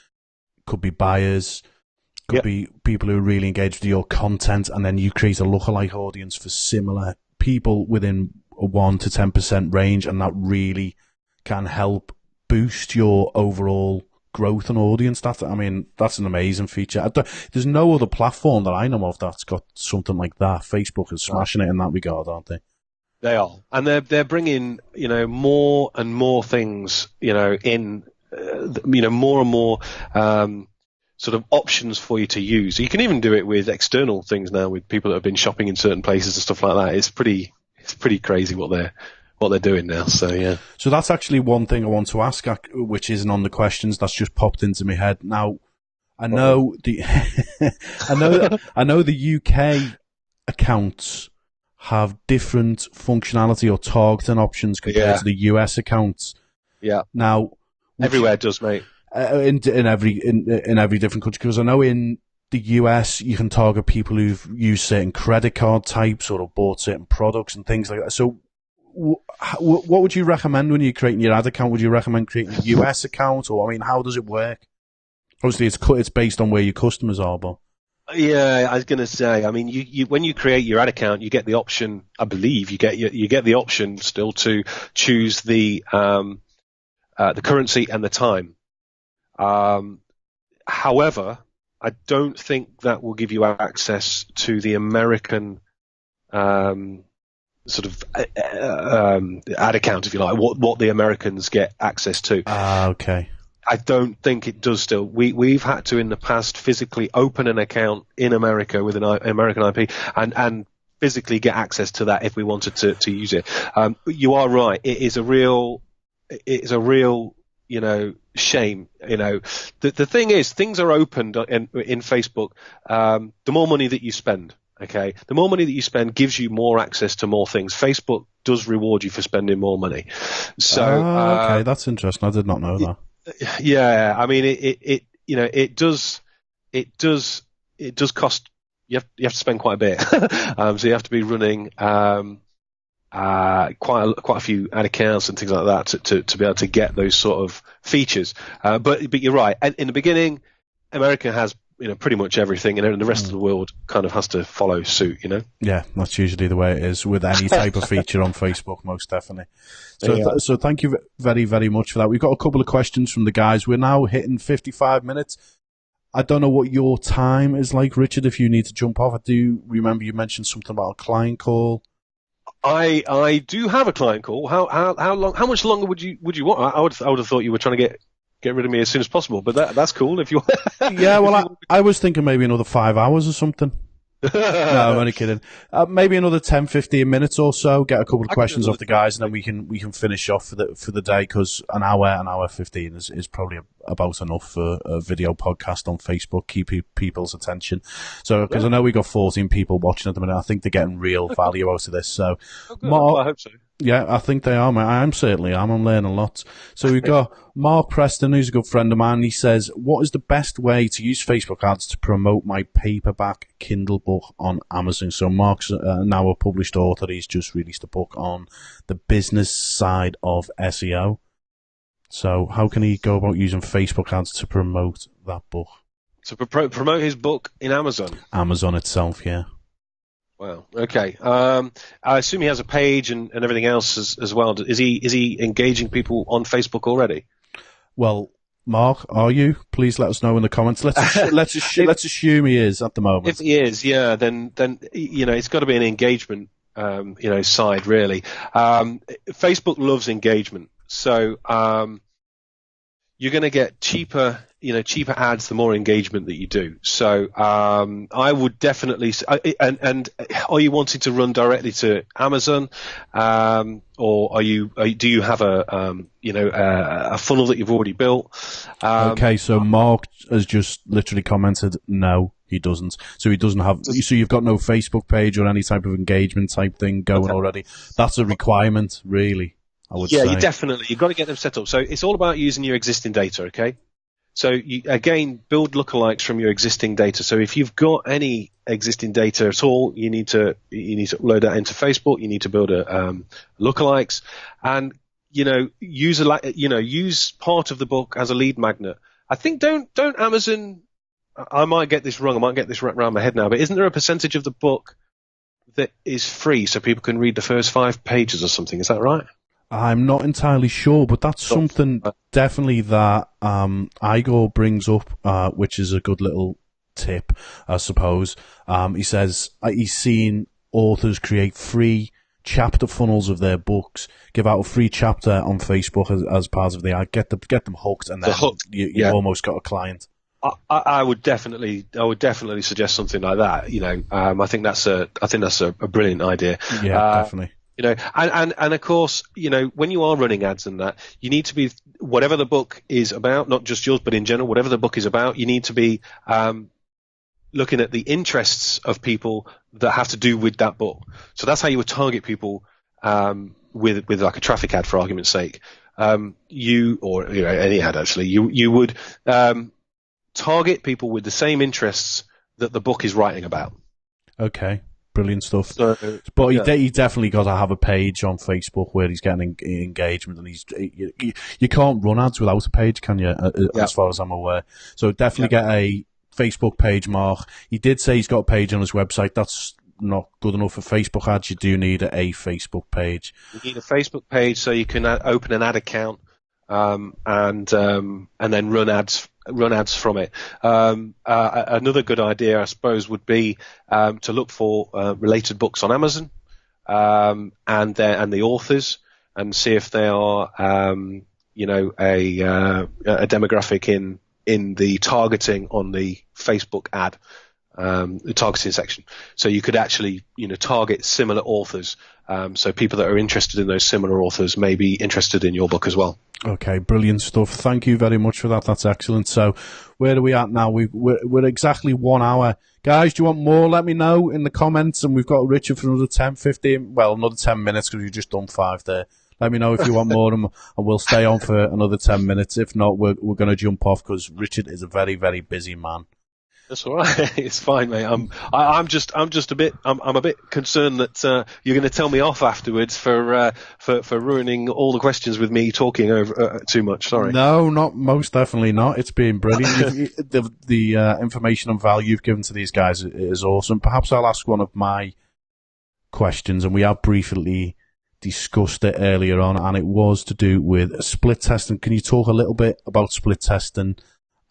S1: Could be buyers. Could be people who are really engaged with your content, and then you create a lookalike audience for similar people within a 1 to 10% range, and that really can help boost your overall growth and audience. That's an amazing feature. There's no other platform that I know of that's got something like that. Facebook is smashing it in that regard, aren't they?
S2: They are, and they're bringing more and more things in more and more sort of options for you to use. You can even do it with external things now, with people that have been shopping in certain places and stuff like that. It's pretty crazy what they're doing now. So yeah. So
S1: that's actually one thing I want to ask, which isn't on the questions. That's just popped into my head. Now, I know I know the UK accounts have different functionality or targeting options compared to the US accounts.
S2: Yeah.
S1: Now,
S2: everywhere does, mate.
S1: In every different country, because I know in the US you can target people who've used certain credit card types or have bought certain products and things like that. So, what would you recommend when you're creating your ad account? Would you recommend creating a US account, or how does it work? Obviously, it's based on where your customers are, but
S2: yeah, I was going to say. I mean, you when you create your ad account, you get the option. I believe you get the option still to choose the currency and the time. However, I don't think that will give you access to the American sort of ad account, if you like, what the Americans get access to.
S1: Okay.
S2: I don't think it does still. We've had to in the past physically open an account in America with an American IP and physically get access to that if we wanted to use it. You are right. It is a real shame. The thing is, things are opened in Facebook. The more money that you spend, okay, the more money that you spend gives you more access to more things. Facebook does reward you for spending more money. So,
S1: okay, that's interesting. I did not know that.
S2: Yeah, I mean, it does cost. You have to spend quite a bit. So you have to be running quite a few ad accounts and things like that to be able to get those sort of features. But you're right. In the beginning, America has pretty much everything, and the rest of the world kind of has to follow suit,
S1: Yeah, that's usually the way it is with any type of feature on Facebook, most definitely. So, so thank you very, very much for that. We've got a couple of questions from the guys. We're now hitting 55 minutes. I don't know what your time is like, Richard, if you need to jump off. I do remember you mentioned something about a client call.
S2: I do have a client call. How long? How much longer would you want? I would have thought you were trying to get rid of me as soon as possible, but that's cool if you.
S1: Yeah, well, I was thinking maybe another 5 hours or something. No, I'm only kidding. Maybe another 10, 15 minutes or so. Get a couple of questions off the guys, and then we can finish off for the day, because an hour 15 is probably about enough for a video podcast on Facebook. Keep people's attention. So, because I know we got 14 people watching at the minute, I think they're getting real value out of this. So,
S2: Mark, I hope so.
S1: Yeah, I think they are, mate. I'm learning a lot. So we've got Mark Preston, who's a good friend of mine. He says, what is the best way to use Facebook ads to promote my paperback Kindle book on Amazon? So Mark's now a published author. He's just released a book on the business side of SEO. So how can he go about using Facebook ads to promote that book?
S2: To promote his book in Amazon?
S1: Amazon itself, yeah.
S2: Wow. Okay. I assume he has a page and everything else as well. Is he engaging people on Facebook already?
S1: Well, Mark, are you? Please let us know in the comments. Let's assume he is at the moment.
S2: If he is, yeah, then it's got to be an engagement side really. Facebook loves engagement, so you're going to get cheaper ads the more engagement that you do. So I would definitely, and are you wanting to run directly to Amazon, or do you have a funnel that you've already built?
S1: Okay, so Mark has just literally commented, no, he doesn't. So he doesn't have. So you've got no Facebook page or any type of engagement type thing going already. That's a requirement, really. I would say.
S2: Yeah, you've got to get them set up. So it's all about using your existing data, okay? So you, again, build lookalikes from your existing data. So if you've got any existing data at all, you need to load that into Facebook. You need to build a lookalikes, and use part of the book as a lead magnet. I think don't Amazon. I might get this wrong. I might get this around my head now, but isn't there a percentage of the book that is free so people can read the first 5 pages or something? Is that right?
S1: I'm not entirely sure, but that's something definitely that Igor brings up, which is a good little tip, I suppose. He says he's seen authors create free chapter funnels of their books, give out a free chapter on Facebook as part of the ad, get them hooked, and then you've almost got a client.
S2: I would definitely suggest something like that. I think that's a brilliant idea.
S1: Yeah, definitely.
S2: And of course, when you are running ads and that, you need to be, whatever the book is about, not just yours, but in general, whatever the book is about, you need to be looking at the interests of people that have to do with that book. So that's how you would target people with like a traffic ad, for argument's sake. Any ad actually, you would target people with the same interests that the book is writing about.
S1: Okay. Brilliant stuff. But he definitely got to have a page on Facebook where he's getting engagement, and you can't run ads without a page, can you? As far as I'm aware. So definitely get a Facebook page, Mark. He did say he's got a page on his website. That's not good enough for Facebook ads. You do need a Facebook page.
S2: You need a Facebook page so you can open an ad account and then run ads from it. Another good idea, I suppose, would be to look for related books on Amazon and the authors, and see if they are a demographic in the targeting on the Facebook ad, the targeting section. So you could actually target similar authors. So people that are interested in those similar authors may be interested in your book as well.
S1: Okay, brilliant stuff. Thank you very much for that. That's excellent. So where are we at now? We're exactly 1 hour. Guys, do you want more? Let me know in the comments. And we've got Richard for another 10, 15, well, another 10 minutes because we've just done 5 there. Let me know if you want more, and we'll stay on for another 10 minutes. If not, we're going to jump off because Richard is a very, very busy man.
S2: That's all right. It's fine, mate. I'm just a bit concerned that you're going to tell me off afterwards for ruining all the questions with me talking over too much. Sorry.
S1: No, not most definitely not. It's been brilliant. The information and value you've given to these guys is awesome. Perhaps I'll ask one of my questions, and we have briefly discussed it earlier on, and it was to do with split testing. Can you talk a little bit about split testing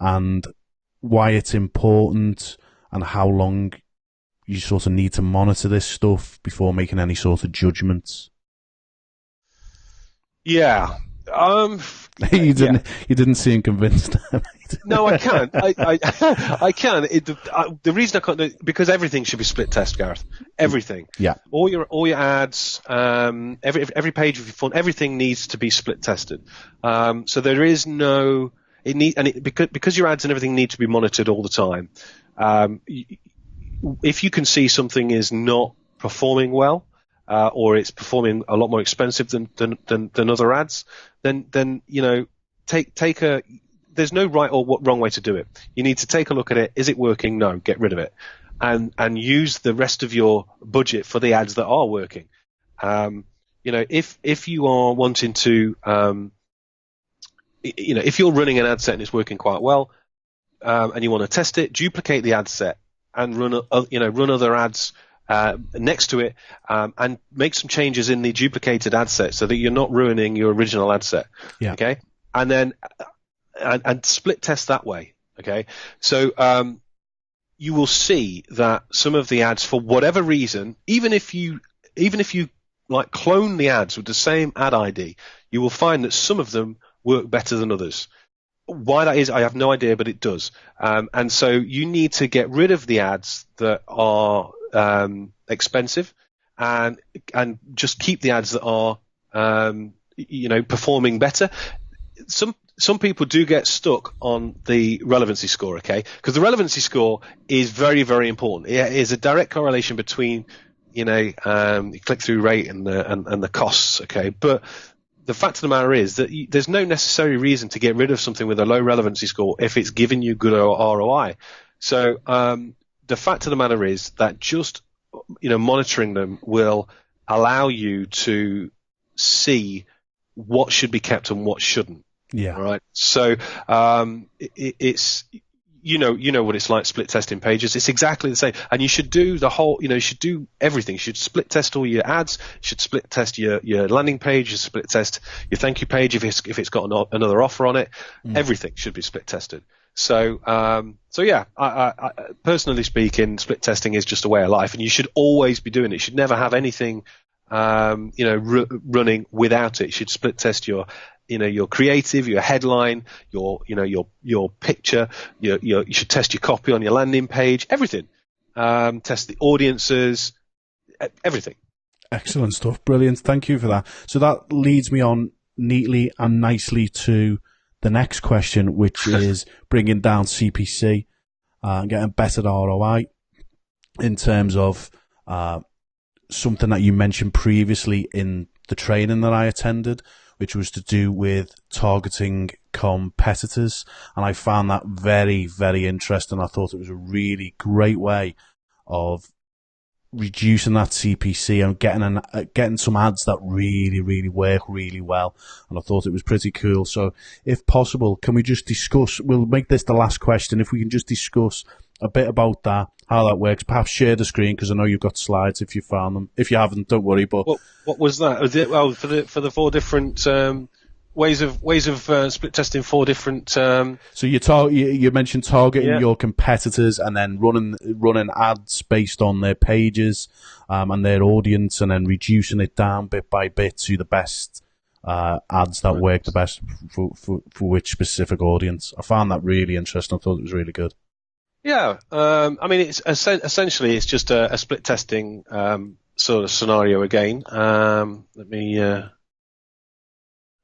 S1: and why it's important and how long you sort of need to monitor this stuff before making any sort of judgments?
S2: Yeah.
S1: You didn't seem convinced.
S2: No, I can. I can. The reason I can't do it, because everything should be split test, Gareth. Everything.
S1: Yeah.
S2: All your ads, every page of your fund, everything needs to be split tested. So there is no. Because your ads and everything need to be monitored all the time. If you can see something is not performing well, or it's performing a lot more expensive than other ads, then take a. There's no right or wrong way to do it. You need to take a look at it. Is it working? No, get rid of it, and use the rest of your budget for the ads that are working. If you are wanting to, if you're running an ad set and it's working quite well, and you want to test it, duplicate the ad set and run other ads next to it, and make some changes in the duplicated ad set so that you're not ruining your original ad set.
S1: Yeah.
S2: Okay, and then and split test that way. Okay, so you will see that some of the ads, for whatever reason, even if you like clone the ads with the same ad ID, you will find that some of them work better than others. Why that is, I have no idea, but it does. And so you need to get rid of the ads that are expensive, and just keep the ads that are performing better. Some people do get stuck on the relevancy score, okay? Because the relevancy score is very, very important. It is a direct correlation between click-through rate and the costs, okay? But the fact of the matter is that there's no necessary reason to get rid of something with a low relevancy score if it's giving you good ROI. So the fact of the matter is that just monitoring them will allow you to see what should be kept and what shouldn't.
S1: Yeah.
S2: All right. So it's what it's like split testing pages. It's exactly the same, and you should do the whole. You should do everything. You should split test all your ads. You should split test your landing page. You split test your thank you page if it's got another offer on it. Everything should be split tested. So yeah, I personally speaking, split testing is just a way of life, and you should always be doing it. You should never have anything running without it. You should split test your creative, your headline, your picture, you should test your copy on your landing page, everything. Test the audiences, everything.
S1: Excellent stuff. Brilliant. Thank you for that. So that leads me on neatly and nicely to the next question, which is bringing down CPC and getting better ROI in terms of something that you mentioned previously in the training that I attended, which was to do with targeting competitors. And I found that very, very interesting. I thought it was a really great way of reducing that CPC and getting some ads that really, really work really well. And I thought it was pretty cool. So if possible, can we just discuss, we'll make this the last question, if we can just discuss a bit about that, how that works. Perhaps share the screen, because I know you've got slides if you found them. If you haven't, don't worry. But
S2: what was that? Well, for the 4 different ways of split testing 4 different. So
S1: you mentioned targeting your competitors and then running ads based on their pages and their audience, and then reducing it down bit by bit to the best ads that work the best for which specific audience. I found that really interesting. I thought it was really good.
S2: Yeah, I mean, it's essentially it's just a split testing sort of scenario again. Let me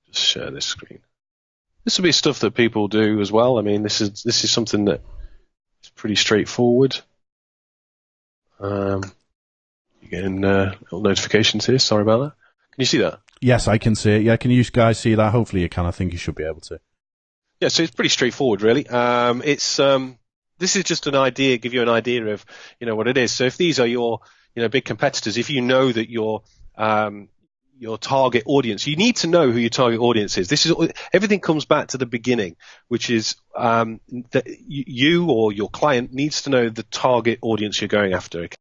S2: just share this screen. This will be stuff that people do as well. I mean, this is something that is pretty straightforward. You're getting little notifications here. Sorry about that. Can you see that?
S1: Yes, I can see it. Yeah, can you guys see that? Hopefully you can. I think you should be able to.
S2: Yeah, so it's pretty straightforward, really. this is just an idea, give you an idea of, what it is. So if these are your, big competitors, if you know that your target audience, you need to know who your target audience is. Everything comes back to the beginning, which is that you or your client needs to know the target audience you're going after. Okay?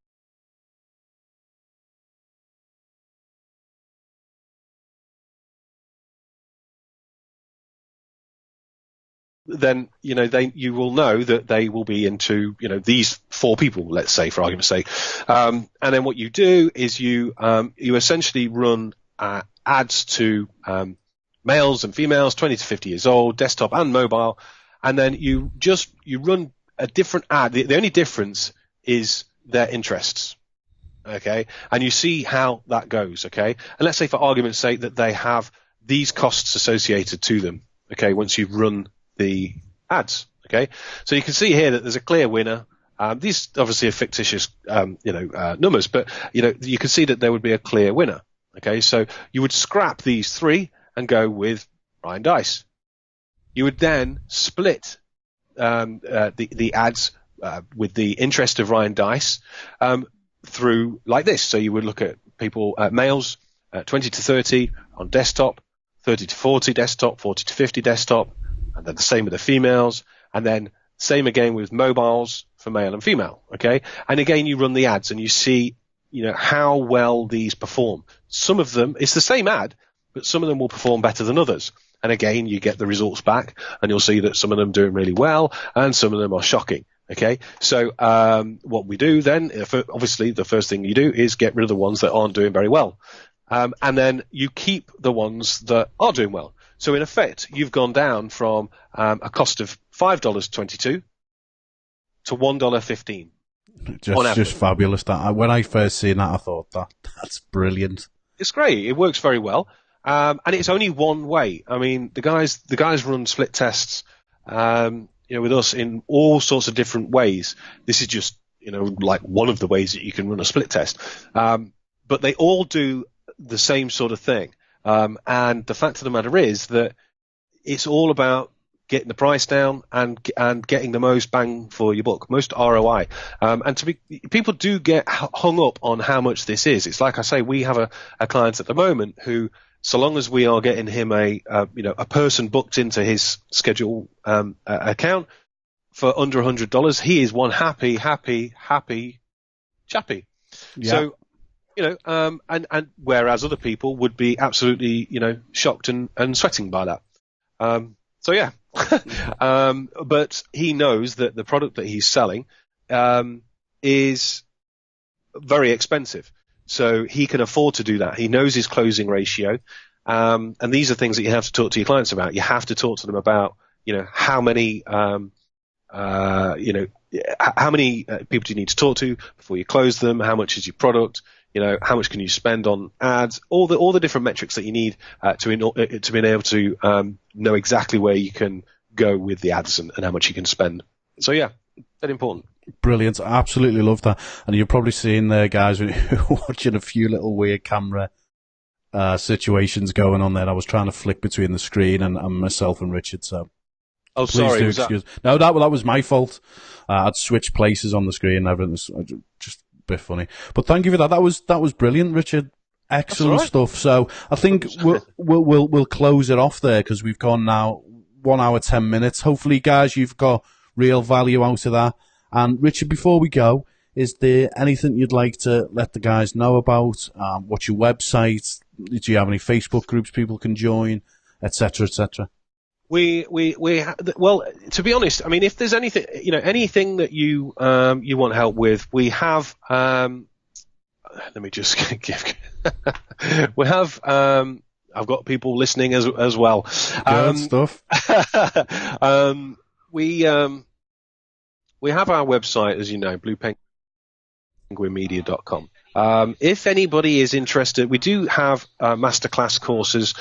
S2: Then you will know that they will be into these 4 people, let's say, for argument's sake, and then what you do is you essentially run ads to males and females 20 to 50 years old, desktop and mobile, and then you run a different ad. The only difference is their interests. Okay, and you see how that goes. Okay, and let's say for argument's sake that they have these costs associated to them. Okay, once you've run the ads. Okay, so you can see here that there's a clear winner. These obviously are fictitious, numbers, but you can see that there would be a clear winner. Okay, so you would scrap these 3 and go with Ryan Dice. You would then split the ads with the interest of Ryan Dice through like this. So you would look at people, males, 20 to 30 on desktop, 30 to 40 desktop, 40 to 50 desktop, and then the same with the females, and then same again with mobiles for male and female, okay? And again, you run the ads and you see, how well these perform. Some of them, it's the same ad, but some of them will perform better than others. And again, you get the results back and you'll see that some of them are doing really well and some of them are shocking, okay? So what we do then, obviously the first thing you do is get rid of the ones that aren't doing very well. And then you keep the ones that are doing well. So in effect, you've gone down from a cost of $5.22 to $1.15.
S1: Just fabulous. That when I first seen that, I thought that's brilliant.
S2: It's great. It works very well, and it's only one way. I mean, the guys run split tests, with us in all sorts of different ways. This is just like one of the ways that you can run a split test, but they all do the same sort of thing. And the fact of the matter is that it's all about getting the price down and getting the most bang for your buck, most ROI. And people do get hung up on how much this is. It's like I say, we have a client at the moment who, so long as we are getting him a person booked into his schedule account for under $100, he is one happy chappy. Yeah. So. And whereas other people would be absolutely, shocked and sweating by that. So yeah, but he knows that the product that he's selling, is very expensive. So he can afford to do that. He knows his closing ratio. And these are things that you have to talk to your clients about. You have to talk to them about, how many, how many people do you need to talk to before you close them? How much is your product? How much can you spend on ads? All the different metrics that you need to be able to know exactly where you can go with the ads and how much you can spend. So yeah, very important.
S1: Brilliant. I absolutely love that. And you're probably seeing there, guys, watching a few little weird camera situations going on there. I was trying to flick between the screen and myself and Richard. So.
S2: Oh, sorry.
S1: No, that was my fault. I'd switched places on the screen and everything. Just a bit funny. But thank you for that. That was brilliant, Richard. Excellent stuff. So I think we'll close it off there because we've gone now 1 hour, 10 minutes. Hopefully, guys, you've got real value out of that. And Richard, before we go, is there anything you'd like to let the guys know about? What's your website? Do you have any Facebook groups people can join, etc., etc.?
S2: Well, to be honest, I mean, if there's anything, anything that you want help with, we have, let me just give, we have, I've got people listening as well.
S1: Good stuff.
S2: We have our website, as you know, bluepenguinmedia.com. If anybody is interested, we do have masterclass courses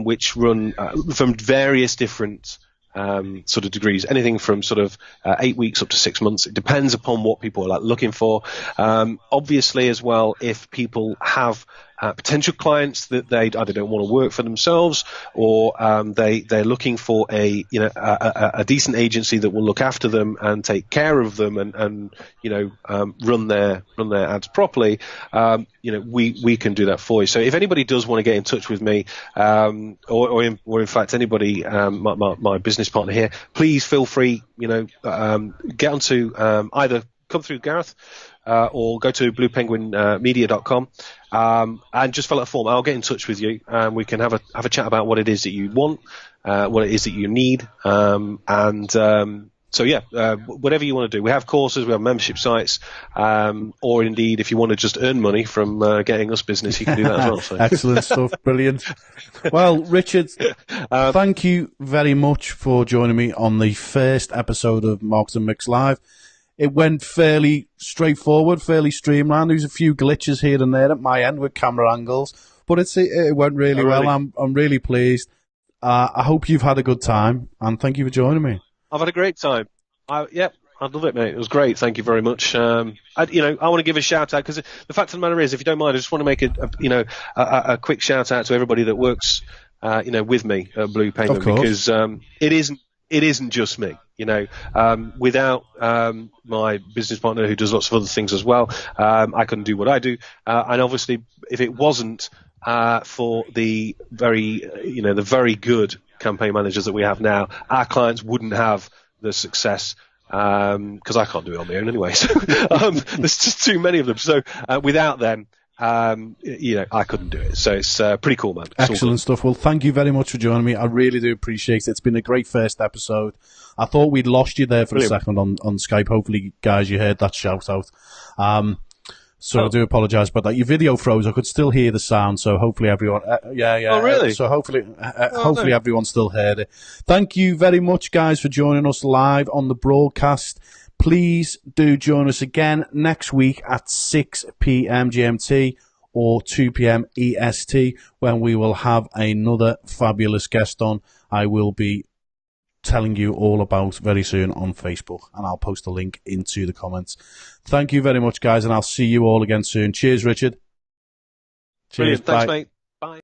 S2: which run from various different sort of degrees, anything from sort of 8 weeks up to 6 months. It depends upon what people are looking for. Obviously, as well, if people have potential clients that they either don't want to work for themselves, or they're looking for a decent agency that will look after them and take care of them and run their ads properly. We can do that for you. So if anybody does want to get in touch with me, or in fact anybody, my business partner here, please feel free. Get onto either come through Gareth. Or go to bluepenguinmedia.com and just fill out a form. I'll get in touch with you, and we can have a chat about what it is that you want, what it is that you need, whatever you want to do. We have courses, we have membership sites, or indeed, if you want to just earn money from getting us business, you can do that as well. So.
S1: Excellent stuff, brilliant. Well, Richard, thank you very much for joining me on the first episode of Marketing Mix Live. It went fairly straightforward, fairly streamlined. There was a few glitches here and there at my end with camera angles, but it went really well. I'm really pleased. I hope you've had a good time, and thank you for joining me.
S2: I've had a great time. I love it, mate. It was great. Thank you very much. I want to give a shout out, because the fact of the matter is, if you don't mind, I just want to make a quick shout out to everybody that works, with me at Blue Penguin, because it isn't just me. Without my business partner, who does lots of other things as well, I couldn't do what I do. And obviously, if it wasn't for the very good campaign managers that we have now, our clients wouldn't have the success, because I can't do it on my own anyway. So there's just too many of them. So without them, I couldn't do it. So it's pretty cool, man. It's
S1: excellent stuff. Well, thank you very much for joining me. I really do appreciate it. It's been a great first episode. I thought we'd lost you there for a second on Skype. Hopefully, guys, you heard that shout out. I do apologise about that. Your video froze. I could still hear the sound. So hopefully everyone,
S2: Oh, really?
S1: So hopefully everyone still heard it. Thank you very much, guys, for joining us live on the broadcast. Please do join us again next week at 6 p.m. GMT or 2 p.m. EST, when we will have another fabulous guest on. I will be telling you all about very soon on Facebook, and I'll post a link into the comments. Thank you very much, guys, and I'll see you all again soon. Cheers, Richard.
S2: Cheers. Brilliant. Thanks, mate.